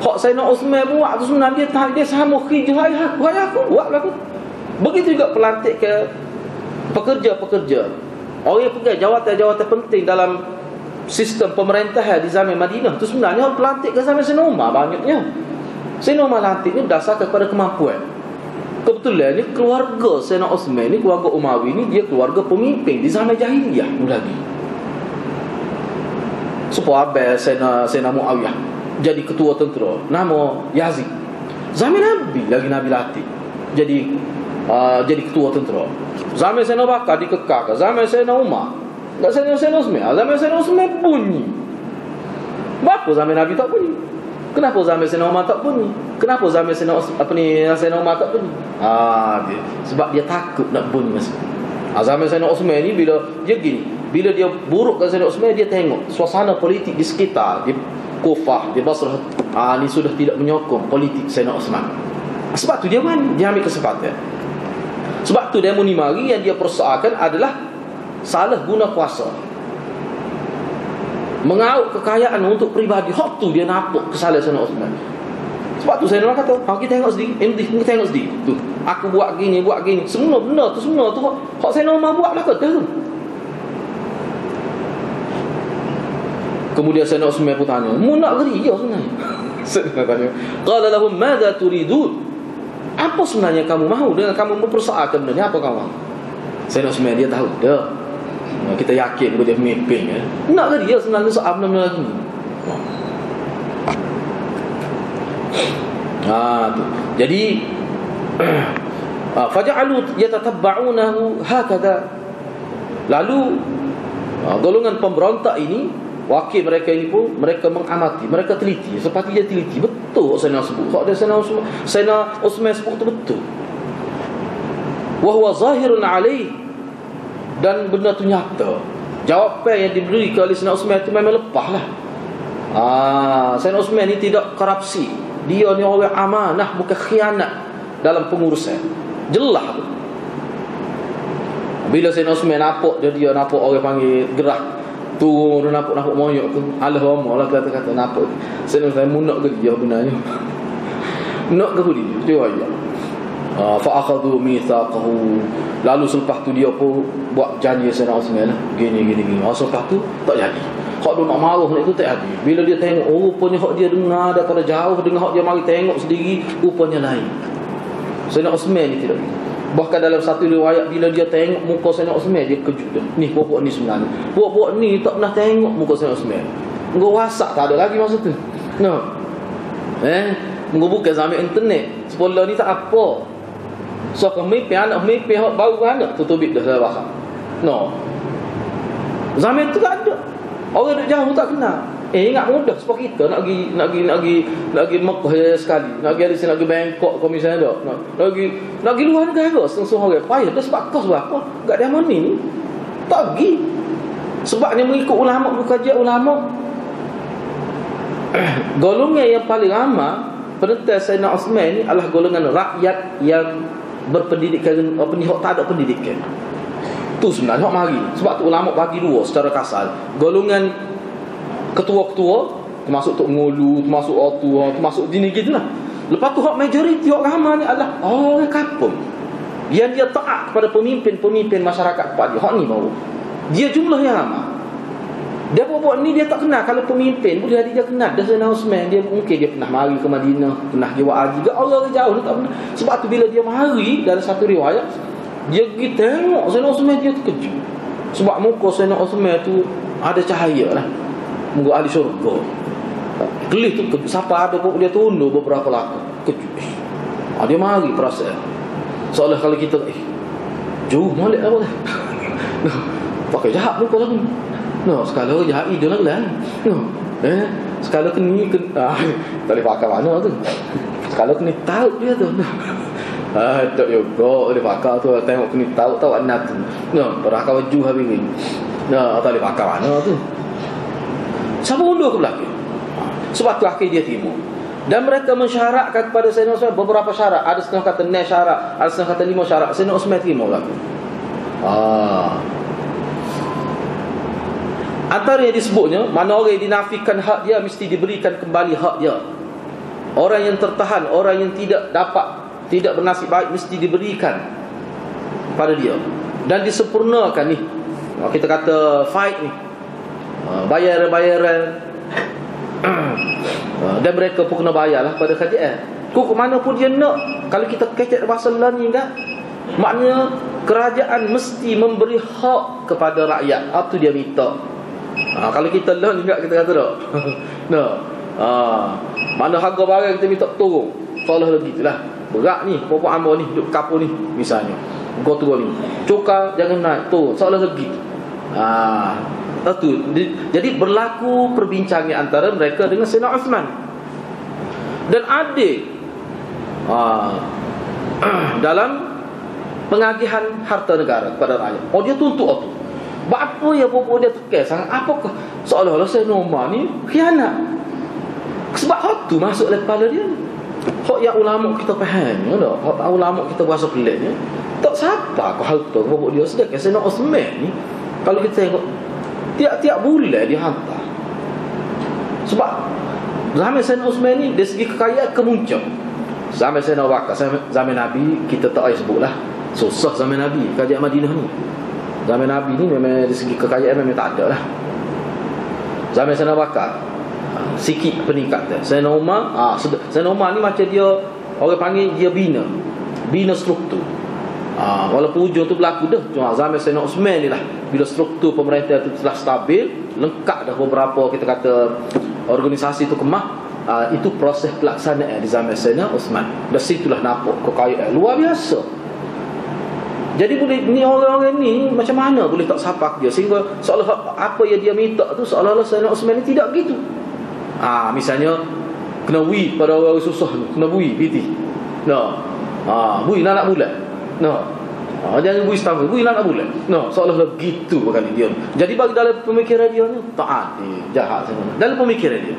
hak Sayyidina Osman buat tu sebenarnya dia sama kerja aku buat lah aku. Begitu juga pelantik ke pekerja-pekerja, orang yang pegang jawatan-jawatan penting dalam sistem pemerintahan di zaman Madinah tu sebenarnya pelantik ke zaman Sayyidina Umar banyaknya. Sayyidina Umar lantik ni berdasarkan kepada kemampuan. Kebetulan ni keluarga Sayyidina Osman ni, keluarga Umawi ni, dia keluarga pemimpin di zaman jahiliyah lagi. Supaya abang Sayyidina Muawiyah jadi ketua tentera, nama Yazid. Zaman Nabi lagi Nabi latih jadi ketua tentera. Zaman Sayyidina Bakar dikekalkan, zaman Sayyidina Umar, tak Sayyidina Osman. Zaman Sayyidina Osman bunyi. Kenapa zaman Nabi tak bunyi? Kenapa zaman Sayyidina Umar tak bunyi? Kenapa zaman Sayyidina Umar tak bunyi? Sebab dia takut nak bunyi masa. Zaman Sayyidina Osman ni bila dia buruk ke Sayyidina Osman, dia tengok suasana politik di sekitar, di Kufah, di Basrah, ni sudah tidak menyokong politik Sayyidina Osman. Sebab tu dia ambil kesempatan. Sebab tu demo ni mari yang dia persoalkan adalah salah guna kuasa, mengauk kekayaan untuk peribadi. Hak tu dia nampak kesalahan Sayyidina Osman. Sebab tu Sayyidina kata, kita tengok sendiri, kita tengok sendiri tu. Aku buat gini. Semua benda tu hak Sayyidina Umar buat lah kata tu. Kemudian Sayyidina Osman pun tanya, mu nak kerja sebenarnya? Sayyidina tanya, qala lahum madza turidun? Apa sebenarnya kamu mahu dengan kamu mempersoalkan benda ni? Apa kamu mahu? Sayyidina Osman dia tahu dah. Kita yakin dia pemimpin ya. Nak kerja sebenarnya soal benda lagi ni. Tu. Jadi faja'alu yatatabba'unahu hakadha. Lalu golongan pemberontak ini, wakil mereka ini pun mereka mengamati, mereka teliti. Seperti dia teliti betul Sayyidina sebut. Kalau dia Sayyidina Osman sebut tu betul. Wa huwa zahirun alaih, dan benda tu nyata. Jawapan yang diberi oleh Sayyidina Osman itu memang lepas lah. Sayyidina Osman ni tidak korupsi. Dia ni orang amanah, bukan khianat dalam pengurusan. Jelas tu. Bila Sayyidina Osman nampak dia nampak orang panggil gerah, turun dia nampak moyok tu, alah homo lah kata-kata nampak. Sayyidina Osman munak ke dia benarnya. Nak ke dia aja. Fa akhadhu mitsaqahu. Lalu selepas tu dia pun buat janji Sayyidina Osman lah, gini. Selepas tu tak jadi. Hak dia nak marah ni tu tak jadi. Bila dia tengok, rupanya hak dia dengar daripada jauh, dengar hak dia mari tengok sendiri, rupanya lain. Sayyidina Osman ni tidak. Bahkan dalam satu riwayat, bila dia tengok muka Sayyidina Osman, dia kejut dah. Ni puak ni sebenarnya. Puak ni tak pernah tengok muka Sayyidina Osman. Engkau wasak tak ada lagi masa tu. No. Engkau bukan zaman internet. Sekolah ni tak apa. So kemimpi anak hak baru anak tutubik dah dalam bahasa. No. Zaman tu tak ada. Orang duduk jauh tak kenal. Ingat mudah sebab kita nak pergi Mekah sekali, nak pergi sini, nak pergi Bangkok kau misalnya nak pergi luar negara setengah orang payah dah sebab kos berapa enggak ada money ni tak pergi sebabnya mengikut ulama, kajian ulama. Golongan yang paling ramai penentang Sayyidina Osman ni adalah golongan rakyat yang berpendidikan, tak ada pendidikan. Tu sebenarnya hak mari. Sebab tu ulama bagi dua secara kasar. Golongan ketua-ketua, termasuk Tok Ngulu, termasuk Otua, termasuk dini gitulah. Lepas tu hak majoriti hak ramai ni adalah orang kampung. Yang dia taat kepada pemimpin masyarakat tempat dia. Hak ni baru. Dia jumlah yang ramai. Dia buat ni dia tak kenal. Kalau pemimpin boleh dia kenal. Dah Sayyidina Osman, dia mungkin dia pernah mari ke Madinah, pernah dia buat haji. Orang jauh dia tak pernah. Sebab tu bila dia mari dalam satu riwayat, dia pergi tengok Sayyidina Osman, dia terkejut. Sebab muka Sayyidina Osman tu ada cahaya lah, muka ahli syurga. Kelih tu siapa ada pun dia tunduk beberapa laka. Kejut. Dia mari perasaan seolah kalau kita jauh molek apa dah. Pakai jahat muka tu. Sekala jahat dia lah. Sekala keni tak boleh pakai mana tu. Sekala keni tahu dia tu. Tak juga dia pakai tu, tengok keni tahu anak tu. Perah kau baju habis ni. Tak boleh pakai mana tu. Siapa undur ke belakang? Sebab tu akhir dia timur. Dan mereka mensyaratkan kepada Sayyidina Osman beberapa syarat. Ada setengah kata 9 syarat, ada setengah kata 5 syarat. Sayyidina Osman terima belakang. Antara yang disebutnya, mana orang yang dinafikan hak dia mesti diberikan kembali hak dia. Orang yang tertahan, orang yang tidak bernasib baik mesti diberikan pada dia. Dan disempurnakan ni. Kita kata fight ni, bayaran dan mereka pun kena bayar lah pada kerajaan. Kok mana pun dia nak. Kalau kita kecek bahasa lain kan, maknanya kerajaan mesti memberi hak kepada rakyat. Apa tu dia minta. Kalau kita learn juga kita kata tak. Mana harga barang kita minta turun, soalah lagi itulah. Berat ni, pokok ambo ni, duduk kapur ni misalnya. Kau turun ni. Cukar jangan naik, tu soalah lagi. Jadi berlaku perbincangan antara mereka dengan Sayyidina Osman. Dan adil dalam pengagihan harta negara kepada rakyat. Dia tuntut tu. Apa ya pokok dia tekan sangat? Apakah seolah-olah Sayyidina Umar ni khianat? Sebab hak tu masuk dalam kepala dia. Hak yang ulama kita faham tak? Hak ulama kita berasa peliknya. Tak siapa kau hal tu pokok dia. Sedangkan Sayyidina Osman ni, kalau kita tengok tiap-tiap bulan dia hantar. Sebab zaman Sayyidina Osman ni dari segi kekayaan kemuncak. Zaman Sayyidina Abu Bakar, zaman Nabi kita tak payah sebutlah. Susah zaman Nabi kerajaan Madinah ni. Zaman Nabi ni memang dari segi kekayaan memang tak ada lah. Zaman Sayyidina Abu Bakar sikit peningkatan. Sayyidina Umar Sayyidina Umar ni macam dia, orang panggil dia bina struktur. Walaupun ujung tu berlaku dah. Cuma zaman Sayyidina Osman ni lah, bila struktur pemerintah tu telah stabil, lengkap dah beberapa kita kata organisasi tu kemah. Itu proses pelaksanaan di zaman Sayyidina Osman. Dan situlah nampak kekayaan luar biasa. Jadi boleh ni orang-orang ni macam mana boleh tak sapak dia sehingga seolah apa yang dia minta tu seolah-olah Sayyidina Osman ni tidak gitu. Misalnya kena bui pada orang susah ni, kena bui piti. Bui nak bulan. Jangan bui setahun, bui nak bulan. No, seolah-olah gitu berkali dia. Jadi bagi dalam pemikiran dia ni taat, jahat sebenarnya. Dalam pemikiran dia.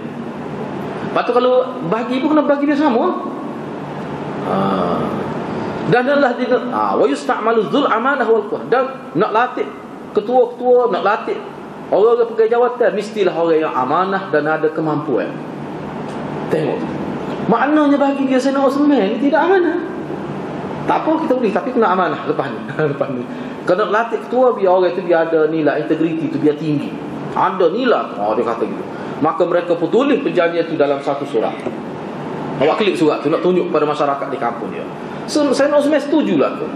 Lepas tu kalau bagi pun kena bagi dia sama. Dan adalah dia wa yusta'malu dzul amanah wal quwwah. Dan nak latih ketua-ketua, nak latih orang-orang pegawai jawatan, mestilah orang yang amanah dan ada kemampuan. Tengok. Maknanya bagi dia Sayyidina Osman tidak amanah. Tak apa kita boleh, tapi kena amanah lepas ni. Lepas ni kena latih ketua, biar orang tu biar ada nilai integriti tu biar tinggi. Ada nilai. Dia kata gitu. Maka mereka pun tulis perjanjian itu dalam satu surat. Awak klik surat tu nak tunjuk kepada masyarakat di kampung dia. Sayyidina Osman setujulah tu.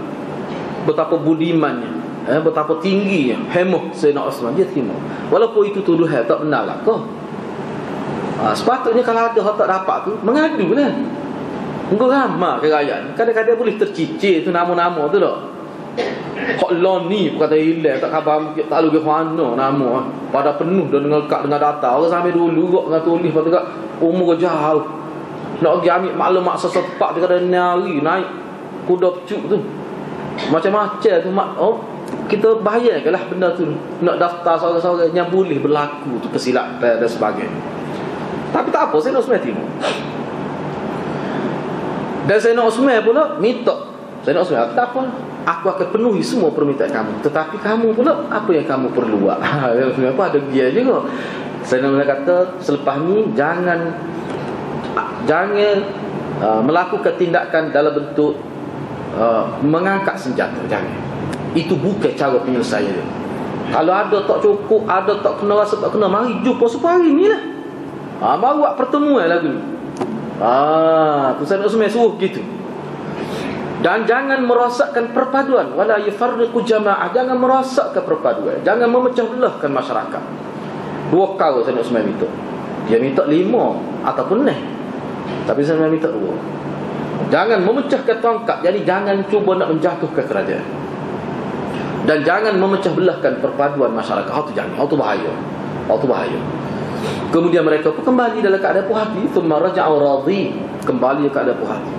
Betapa budimannya, betapa tingginya hemah Sayyidina Osman, dia terima. Walaupun itu tuduhan tak benar lah kau. Sepatutnya kalau ada hak tak dapat tu mengadu lah. Engkau ramah kerajaan. Kadang-kadang boleh tercicir tu nama-nama tu tak. Hak lon ni pun kata hilang, tak khabar tak lalu ke mana nama. Pada penuh dah dengan lekat dengan data. Orang sampai dulu kok dengan tulis lepas tu kat umur jauh. Nak pergi ambil maklumat sesepak dia kata nyari naik kuda pecuk tu. Macam-macam tu kita bayangkanlah benda tu. Nak daftar seorang-seorang yang boleh berlaku tu kesilapan dan sebagainya. Tapi tak apa, Sayyidina Osman timur. Dan Sayyidina Osman pula minta, Sayyidina Osman, tak apa, aku akan penuhi semua permintaan kamu. Tetapi kamu pula, apa yang kamu perlu buat? Apa ada dia juga. Sayyidina Osman kata, selepas ni jangan melakukan tindakan dalam bentuk mengangkat senjata. Jangan. Itu bukan cara penyelesaian dia. Kalau ada tak cukup, ada tak kena, rasa tak kena, mari jumpa supaya hari ni lah. Baru buat pertemuan lagi. Sayyidina Osman suruh gitu. Dan jangan merosakkan perpaduan, wala yufarriqu jamaah, jangan merosakkan perpaduan, jangan memecah belahkan masyarakat. 2 kali Sayyidina Osman minta. Dia minta 5 ataupun 6. Tapi Sayyidina minta 2. Jangan memecahkan tongkat, jadi jangan cuba nak menjatuhkan kerajaan. Dan jangan memecah belahkan perpaduan masyarakat. Itu jangan, itu bahaya. Itu bahaya. Kemudian mereka pun kembali dalam keadaan puas hati. Thumma raja'u radhi, kembali ke keadaan puas hati.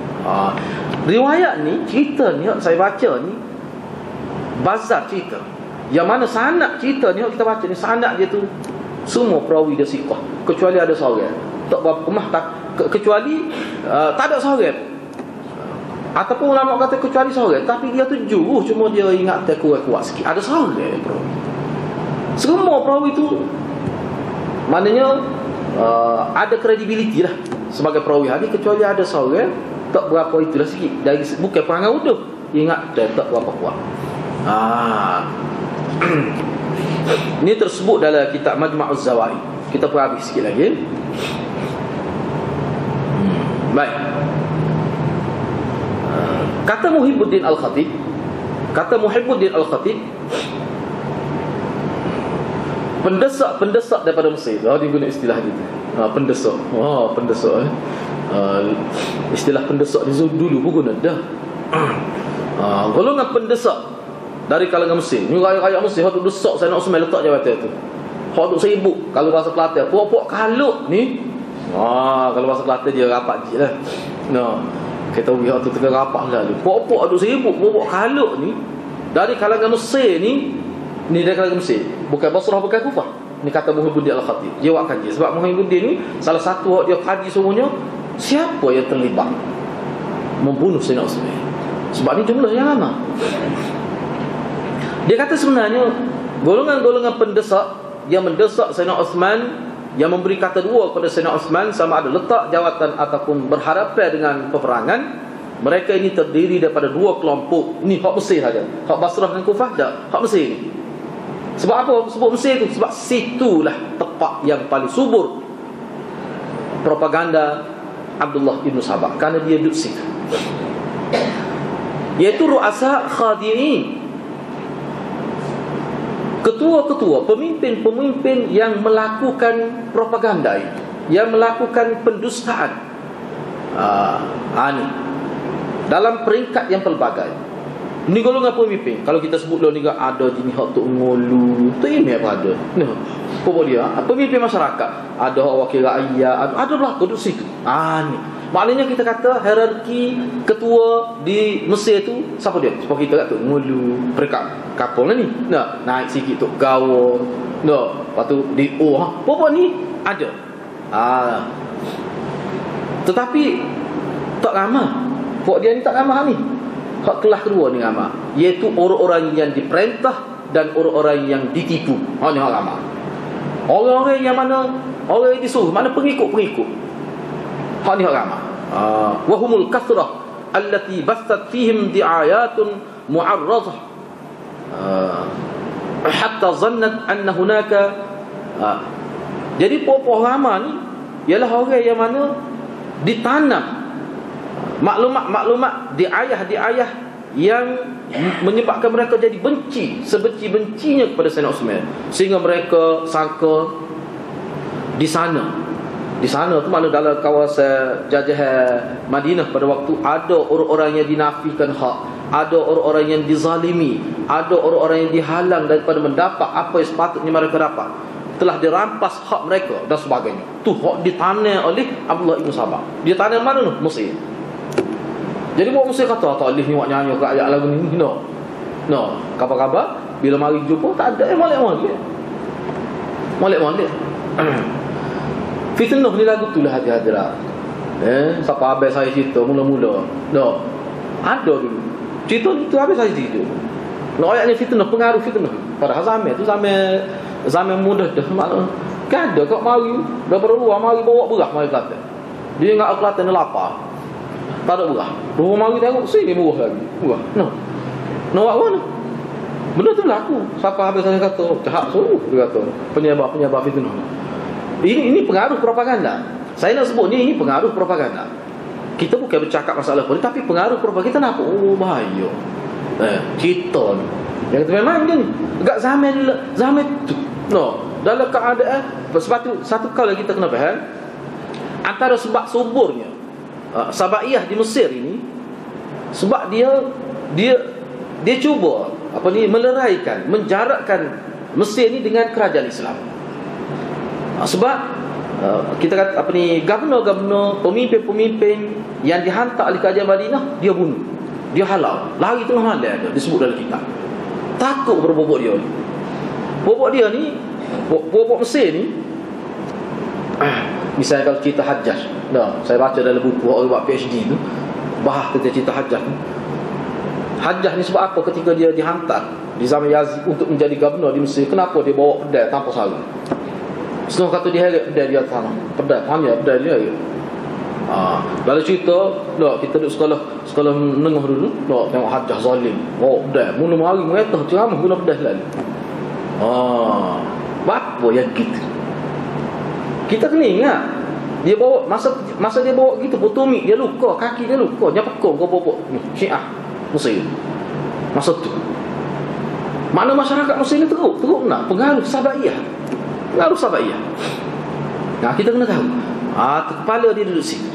Riwayat ni, cerita ni saya baca ni bazar cerita. Yang mana sanad cerita ni kita baca ni, sanad dia tu semua perawi dia siqah, kecuali ada seorang tak berapa kemah tak, kecuali tak ada seorang. Ataupun ulama kata kecuali seorang, tapi dia tu jujur, cuma dia ingat dia kuat sikit. Ada seorang perawi. Semua perawi tu maknanya ada kredibiliti lah sebagai perawi hadis, kecuali ada seorang tak berapa itulah sikit. Dari bukan perangai utuh, ingat dia tak berapa kuat. Ini tersebut dalam kitab Majma'uz Zawaid. Kita perhabis sikit lagi. Baik. Kata Muhibbuddin Al-Khatib, pendesak daripada Mesir. Dia guna istilah gitu. Pendesak. Pendesak. Istilah pendesak di dulu pun guna dah. Golongan pendesak dari kalangan Mesir. Ni rakyat Mesir hak tu desak Sayyidina Osman letak jabatan tu. Hak tu sibuk kalau bahasa Kelantan, puak-puak kalut ni. Kalau bahasa Kelantan dia rapat je lah. Kita tahu hak tu tengah rapat lalu. Puak-puak tu sibuk, puak-puak kalut ni dari kalangan Mesir ni dari kalangan Mesir. Bukan Basrah, bukan Kufah. Ni kata Muhibbuddin Al-Khatib. Dia buat kaji. Sebab Muhibbuddin ni salah satu dia kaji semuanya, siapa yang terlibat membunuh Sayyidina Osman. Sebab ni jumlah yang ramai. Dia kata sebenarnya golongan-golongan pendesak yang mendesak Sayyidina Osman, yang memberi kata dua kepada Sayyidina Osman, sama ada letak jawatan ataupun berhadapan dengan peperangan, mereka ini terdiri daripada 2 kelompok. Ini hak Mesir saja. Hak Basrah dan Kufah dah. Hak Mesir ni. Sebab apa sebut Mesir tu? Sebab situlah tempat yang paling subur propaganda Abdullah ibn Sabah, kerana dia duduk situ. Iaitu ru'asa khadi'in, ketua-ketua, pemimpin-pemimpin yang melakukan propaganda, yang melakukan pendustaan. Ni dalam peringkat yang pelbagai. Ni golongan pemimpin. Kalau kita sebut ni ada jenis hak tu ngulu, tu ini apa ada. Nah, apa dia? Pemimpin masyarakat, ada wakil rakyat, ada berlaku duduk situ. Ni Maknanya kita kata hierarki ketua di Mesir tu siapa dia? Sebab kita kata Ngulu, perekat kapal ni. Nah, naik sikit tu Gawon. Nah, lepas tu di apa ni ada. Tetapi tak ramah. Pok dia ni tak ramah ni. Hak kelas kedua ni ramah, iaitu orang-orang yang diperintah dan orang-orang yang ditipu. Ni hak ramah. Orang-orang yang mana orang yang disuruh, mana pengikut-pengikut. Hak ni hak ramah. Wa humul kathrah allati bathat fihim di'ayatun mu'arradah hatta zannat anna hunaka. Jadi puak-puak ramah ni ialah orang yang mana ditanam maklumat diayah yang menyebabkan mereka jadi benci, sebenci-bencinya kepada Sayyidina Uthman, sehingga mereka sangka di sana tu mana dalam kawasan jajahan Madinah pada waktu ada orang-orang yang dinafikan hak, ada orang-orang yang dizalimi, ada orang-orang yang dihalang daripada mendapat apa yang sepatutnya mereka dapat, telah dirampas hak mereka dan sebagainya. Tu hak ditanam oleh Abdullah ibn Sabah. Dia tanam mana tu? Mesir. Jadi buat Mesir kata tak boleh ni buat nyanyi kat ayat lagu ni. No. Khabar-khabar bila mari jumpa tak ada molek-molek. Fitnah ni lagu tu lah hati-hati lah. Siapa habis saya cerita mula-mula. No. Ada dulu. Cerita tu habis saya cerita. No, ayat ni fitnah, pengaruh fitnah. Padahal zaman tu zaman mudah dah maklum. Kan ada kau mari daripada luar mari bawa beras mari Kelantan. Dia ingat Kelantan ni lapar. Tak ada beras. Rumah mari tengok sini murah lagi. Murah. No buat mana? Benda tu laku. Siapa habis saya kata jahat suruh dia kata penyebar fitnah. Ini pengaruh propaganda. Saya nak sebut ni, ini pengaruh propaganda. Kita bukan bercakap masalah politik, tapi pengaruh propaganda. Kita nampak bahaya. Kita ni yang kita memang dia ni dekat zaman tu. No, dalam keadaan satu kali kita kena faham antara sebab suburnya Sabaiyah di Mesir ini, sebab dia cuba meleraikan, menjarakkan Mesir ni dengan kerajaan Islam. Sebab kita kata gubernur-gubernur, pemimpin-pemimpin yang dihantar oleh kerajaan Madinah, dia bunuh, dia halau, lari tengah malam ada disebut dalam kitab. Takut berbobot dia ni. Bobot dia ni, bobot Mesir ni. Misalnya kalau cerita Hajjaj, saya baca dalam buku orang buat PhD tu, bahas tentang cerita Hajjaj ni. Hajjaj ni sebab apa ketika dia dihantar di zaman Yazid untuk menjadi gubernur di Mesir, kenapa dia bawa pedai tanpa sarung? Setengah kata dia heret pedai dia tanah. Pedai, hanya pedai dia heret. Lalu cerita, kita duduk sekolah menengah dulu, tengok Hajjaj zalim, bawa pedai, mula mari mereka ceramah guna pedai lalu. Apa yang gitu? Kita kena ingat, dia bawa masa dia bawa gitu, potomik dia luka, kaki dia luka, dia pekor kau bobok Syiah Mesir. Masa tu mana masyarakat Mesir ni teruk nak pengaruh Sabaiyah. Kita kena tahu. Kepala dia duduk sini.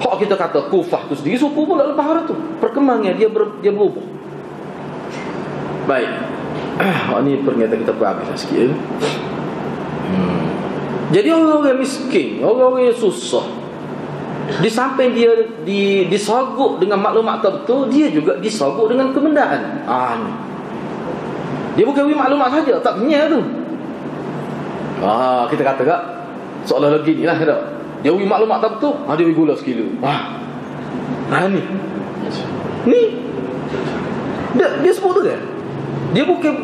Hak kita kata Kufah tu sendiri suku pun tak lepas tu. Perkembangannya dia berubah. Baik. Ni pernyataan kita berhabis sikit. Jadi orang-orang miskin, orang-orang yang susah, di samping dia disogok dengan maklumat tertentu, dia juga disogok dengan kemendaan. Dia bukan maklumat saja, tak kenyal tu. Kita kata tak seolah lagi ni lah tak? Dia beri maklumat tertentu, dia beri gula sekilo. Ni dia sebut tu kan?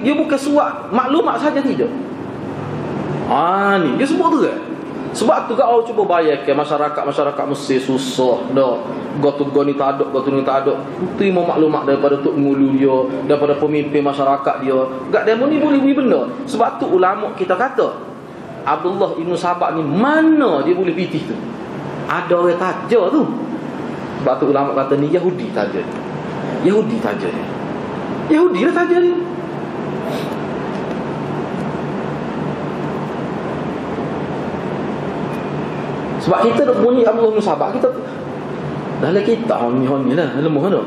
Dia bukan suat maklumat saja, tidak. Ni dia sebut tu kan? Sebab tu orang cuba bayarkan masyarakat Mesir susah dah. Gotu ni tak ada. Terima maklumat daripada Tok Ngulu dia, daripada pemimpin masyarakat dia. Gak demo ni boleh beri benda. Sebab tu ulama kita kata Abdullah ibn Sabah ni mana dia boleh pitih tu? Ada orang taja tu. Sebab tu ulama kata ni Yahudi taja ni. Yahudi lah taja ni. Sebab kita nak bunyi Abdullah bin Sabah, kita dalam kitab honi lah, lemah tu.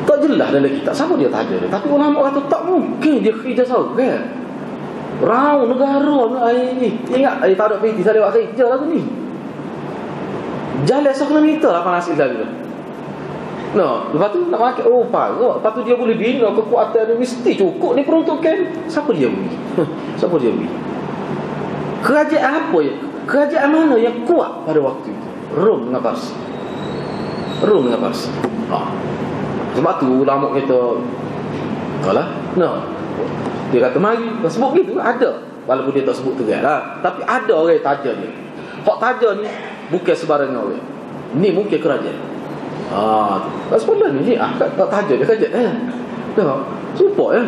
Tak jelas dalam kitab siapa dia taja dia. Tapi ulama kata tak mungkin dia kerja kan. Rau negara ni ingat tak ada PT saya lewat kerja lagu ni. Jalan 1 kilometer lah panasik lagi tu. No, lepas tu nak makan parah. Lepas tu dia boleh bina kekuatan dia, mesti cukup ni peruntukan. Siapa dia beri? Siapa dia beri? Kerajaan apa ya? Kerajaan mana yang kuat pada waktu itu? Rom dengan Parsi. Rom dengan Parsi. Sebab tu ulama kita kalah. No. Dia kata mari, sebut gitu ada. Walaupun dia tak sebut tegas lah, tapi ada orang yang taja dia. Hak taja ni bukan sebarang orang. Ni mungkin kerajaan. Tak sebelah ni tak taja dia kerajaan. Dah. Supaya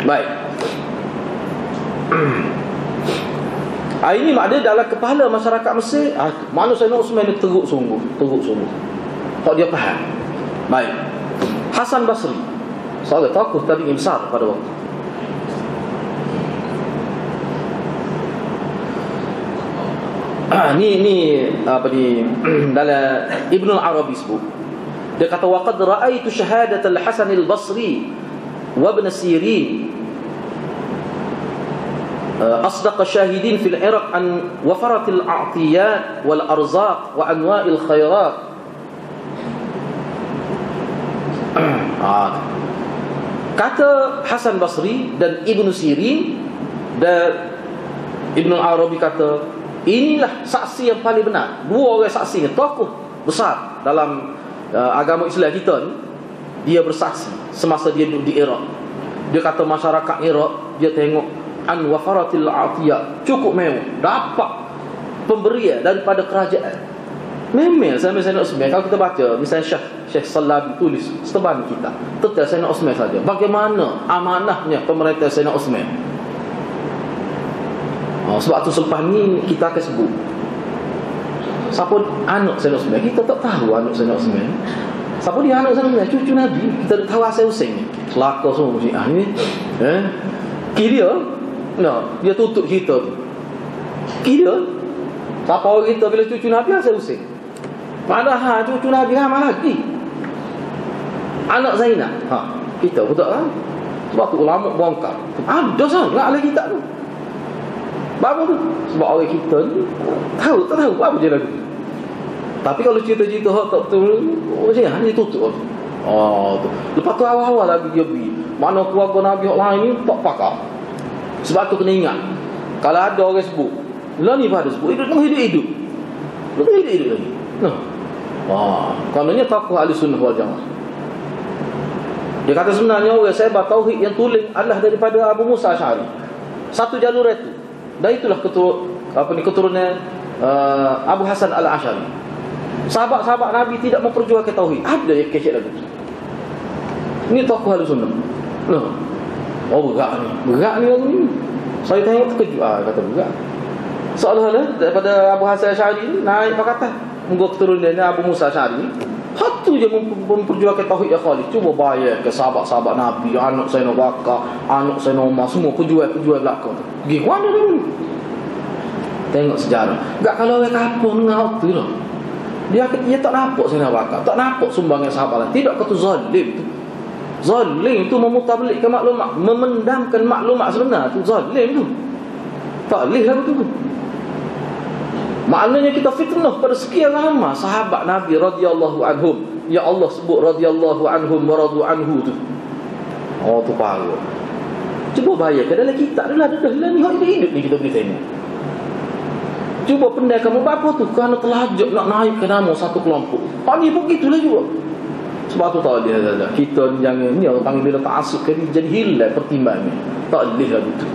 baik. Ini maknanya dalam kepala masyarakat Mesir, mana Sayyidina Osman ni teruk sungguh. Hak dia faham. Baik. Hasan Basri, seorang tokoh tabi'in besar pada waktu. Ni apa ni dalam Ibn al-Arabi sebut. Dia kata waqad ra'aitu syahadat al-Hasan al-Basri wa Ibn Sirin أصدق الشاهدين في العراق عن وفرة الأعطيات والأرزاق وأنواع الخيرات. Kata Hasan Basri dan Ibn Sirin dan Ibn Arabi kata inilah saksi yang paling benar. Dua orang saksi ni, tokoh besar dalam agama Islam kita ni. Dia bersaksi semasa dia duduk di Iraq. Dia kata masyarakat Iraq, dia tengok an wafaratil atiyah, cukup mewah, dapat pemberian daripada kerajaan. Memang Sayyidina Osman, kalau kita baca misalnya Syekh Salabi tulis seteban kita tentang Sayyidina Osman saja, bagaimana amanahnya pemerintah Sayyidina Osman. Sebab tu selepas ni kita akan sebut siapa anak Sayyidina Osman. Kita tak tahu anak Sayyidina Osman. Siapa dia anak Sayyidina Osman? Cucu Nabi. Kita tahu asal Husain ni. Kelakar semua Syiah ni. Kira dia tutup kita tu. Kira siapa orang kita bila cucu Nabi asal Husain. Padahal cucu Nabi ramai lagi. Anak Zainab. Kita pun tak tahu. Sebab tu ulama bongkar. Ada sangat ahli kitab tu. Bagus tu. Sebab orang kita ni tak tahu apa je lagu. Tapi kalau cerita-cerita tak betul, macam ni tutup. Tu. Lepas tu awal-awal lagi dia beri. Mana keluarga Nabi yang lain ni tak pakar. Sebab tu kena ingat, kalau ada orang sebut lah ni pada sebut hidup-hidup lagi. Kononnya tokoh ahli sunnah wal jamaah. Dia kata sebenarnya orang sebar tauhid yang adalah daripada Abu Musa Asy'ari. Satu jalur itu. Dan itulah keturunan Abu Hasan al-Asy'ari. Sahabat-sahabat Nabi tidak memperjuangkan tauhid. Ada yang kecil lagi. Ini tokoh ahli sunnah. Berat ni lagu ni. Saya tengok terkejut. Kata berat. Seolah-olah daripada Abu Hasan Asy'ari naik pakatan. Munggu keturunannya Abu Musa Asy'ari. Satu je memperjuangkan tauhid yang khalis. Cuba bayar ke sahabat-sahabat Nabi, anak Sayyidina Bakar, anak Sayyidina Umar, semua pejuang belakang tu. Pergi mana dia? Tengok sejarah. Tak kalau orang kampung dengar tu lah. Dia tak nampak Sayyidina Bakar, tak nampak sumbangan sahabat lain. Tidak kata zalim tu. Zalim tu memutablikkan maklumat, memendamkan maklumat sebenar tu zalim tu. Tak boleh lah betul. Maknanya kita fitnah pada sekian lama sahabat Nabi radhiyallahu anhum. Ya Allah sebut radhiyallahu anhum wa radu anhu tu. Tu parah. Cuba bayangkan dalam kitab dah ni hidup ni kita boleh tengok. Cuba pendai kamu apa tu kerana terlajak nak naikkan nama satu kelompok. Ni pun gitulah juga. Sebab tu tak boleh dah. Kita ni jangan ni orang panggil bila ta'assub ke ni jadi hilang pertimbangan. Tak boleh lah betul.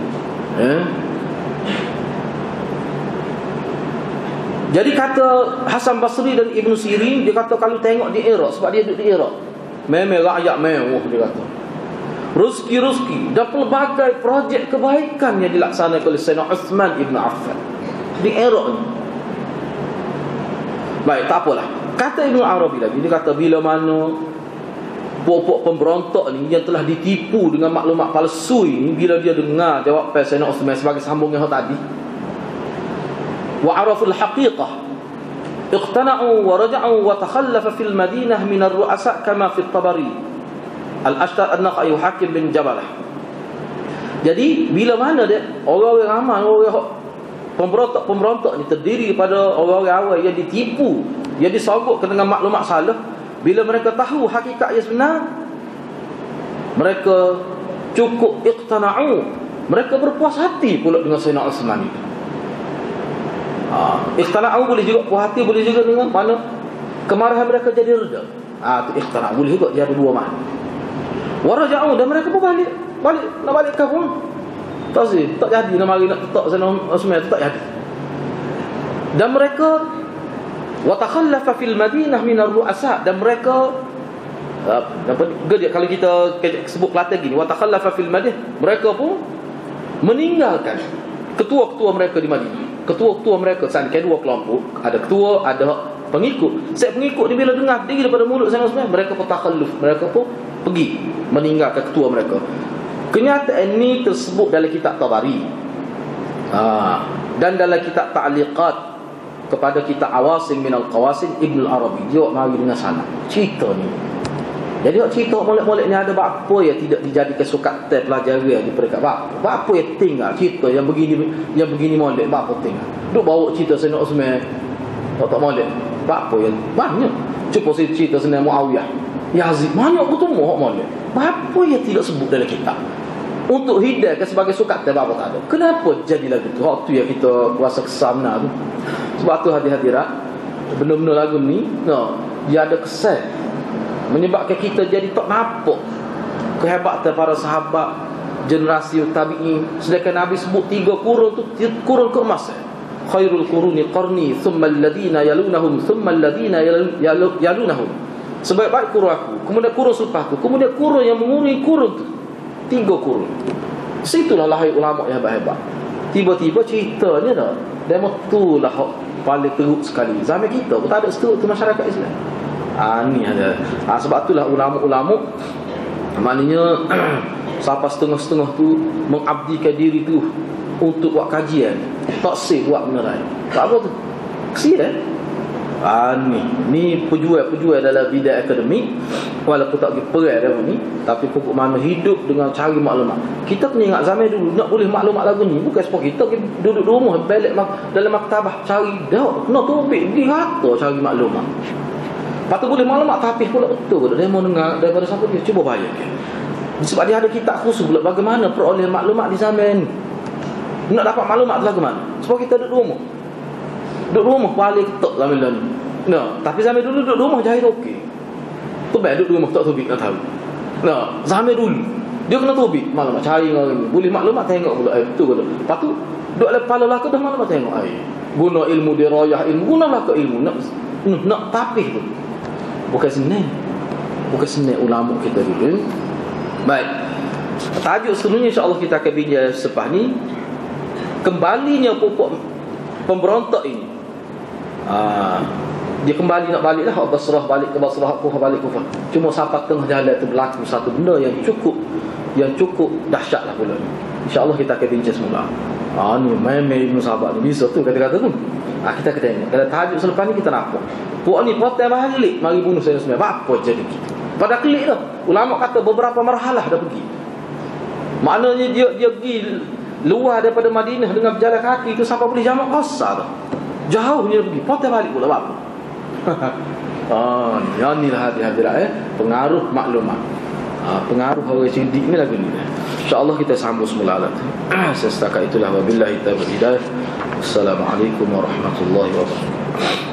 Jadi kata Hasan Basri dan Ibn Sirin, dia kata kalau tengok di Iraq, sebab dia duduk di Iraq, memang rakyat mewah, dia kata. Rezeki dan pelbagai projek kebaikan yang dilaksanakan oleh Sayyidina Uthman Ibn Affan di Iraq ni. Baik, tak apalah. Kata Ibn Arabi lagi, dia kata bila mana pokok pemberontak ni yang telah ditipu dengan maklumat palsu ini, bila dia dengar jawapan Sayyidina Uthman sebagai sambungan tadi, وعرفوا الحقيقة اقتنعوا ورجعوا وتخلف في المدينة من الرؤساء كما في الطبري الأشتر النخعي حاكم بن جبلة. Jadi bila mana dia orang-orang ramai orang Pemberontak-pemberontak ni terdiri daripada orang-orang awal yang ditipu, yang disogok dengan maklumat salah. Bila mereka tahu hakikat yang sebenar, mereka cukup iqtana'u, mereka berpuas hati pula dengan Sayyidina Uthman itu. Iqtana'u boleh juga puas hati, boleh juga dengan mana kemarahan mereka jadi reda. Tu iqtana'u boleh juga, dia ada dua makna. Waraja'u, dan mereka pun balik nak balik ke pun tak jadi nak mari nak letak Sayyidina Uthman tu, tak jadi. Dan mereka wa takhallafa fil madinah min ar-ru'asa, dan mereka kalau kita sebut Kelantan gini, wa takhallafa fil madinah, mereka pun meninggalkan ketua-ketua mereka di Madinah. Ketua-ketua mereka ada dua kelompok, ada ketua, ada pengikut. Set pengikut ni bila dengar tinggi daripada mulut Sayyidina Uthman, mereka pun takhalluf, mereka pun pergi meninggalkan ketua mereka. Kenyataan ini tersebut dalam kitab Tabari, dan dalam kitab Ta'liqat kepada kitab Awasim minal Qawasim Ibn al-Arabi. Dia mari dengan sana cerita ni. Jadi cerita molek-molek ni ada apa yang tidak dijadikan sukat pelajaran di peringkat apa yang tinggal cerita yang begini molek, apa tinggal duk bawa cerita Sayyidina Uthman tak molek, apa yang banyak. Cuba cerita Sayyidina Muawiyah, Yazid, banyak betul molek, apa yang tidak sebut dalam kitab untuk hidayah sebagai sukat apa tak ada. Kenapa jadi lagu tu? Waktu yang kita puasa kesamna tu. Sebab tu hadirat benda-benda lagu ni dia ada kesan menyebabkan kita jadi tak nampak kehebatan para sahabat generasi tabi'in. Sedangkan Nabi sebut 3 kurun tu, kurun keemasan. Khairul quruni qarni, thumma alladhina yalunahum, thumma alladhina yalunahum. Sebaik-baik kurun aku, kemudian kurun selepas aku, kemudian kurun yang mengurungi kurun tu. 3 kurun. Situlah lahir ulama yang hebat-hebat. Tiba-tiba ceritanya dah demo tu lah paling teruk sekali. Zaman kita pun tak ada seteruk tu masyarakat Islam. Ni ada. Sebab itulah ulama-ulama maknanya sampai setengah-setengah tu mengabdikan diri tu untuk buat kajian, tak sih buat beneran. Tak apa tu, kesian. Ni pejuang dalam bidang akademik, walaupun tak pergi perang dah ni, tapi pokok mana hidup dengan cari maklumat. Kita kena ingat zaman dulu nak boleh maklumat lagu ni bukan sebab kita duduk di rumah balik dalam maktabah cari dah, kena tobik pergi rata cari maklumat. Patut boleh maklumat tapi pula betul dia mau dengar daripada siapa dia. Cuba bayangkan. Sebab dia ada kitab khusus pula bagaimana peroleh maklumat di zaman ni. Nak dapat maklumat tu lagu mana? Sebab kita duduk rumah paling ketuk zaman dulu. Tapi zaman dulu duduk rumah jahil okey. Tu baik duduk rumah tak tobik nak tahu. Zaman dulu dia kena tobik maklumat cari orang ni. Boleh maklumat tengok pula betul ke tak. Lepas tu duduk dalam kepala lah ke dah maklumat tengok guna ilmu dirayah ilmu, gunalah ke ilmu nak tapih tu. Bukan senang ulama kita dulu. Baik. Tajuk sebenarnya insya-Allah kita akan bincang selepas ni, kembalinya pokok pemberontak ini. Dia kembali nak balik lah Basrah, balik ke Basrah, Kufah balik Kufah. Cuma sampai tengah jalan tu berlaku satu benda yang cukup dahsyat lah pula. InsyaAllah kita akan bincang semula. Ni main Ibn Sahabat ni bisa tu kata-kata tu. Kita akan tengok. Kalau tajuk selepas ni kita nampak puak ni potai balik mari bunuh saya sebenarnya. Apa jadi kita pada klik dah. Ulama kata beberapa marhalah dah pergi. Maknanya dia pergi luar daripada Madinah dengan berjalan kaki tu sampai boleh jamak qasar dah. Jauhnya pergi, potai balik pula apa. Ni lah hadirat pengaruh maklumat. Pengaruh orang cerdik ni lagu ni. InsyaAllah kita sambung semula lah. Setakat itulah wabillahi taufiq hidayah. Assalamualaikum warahmatullahi wabarakatuh.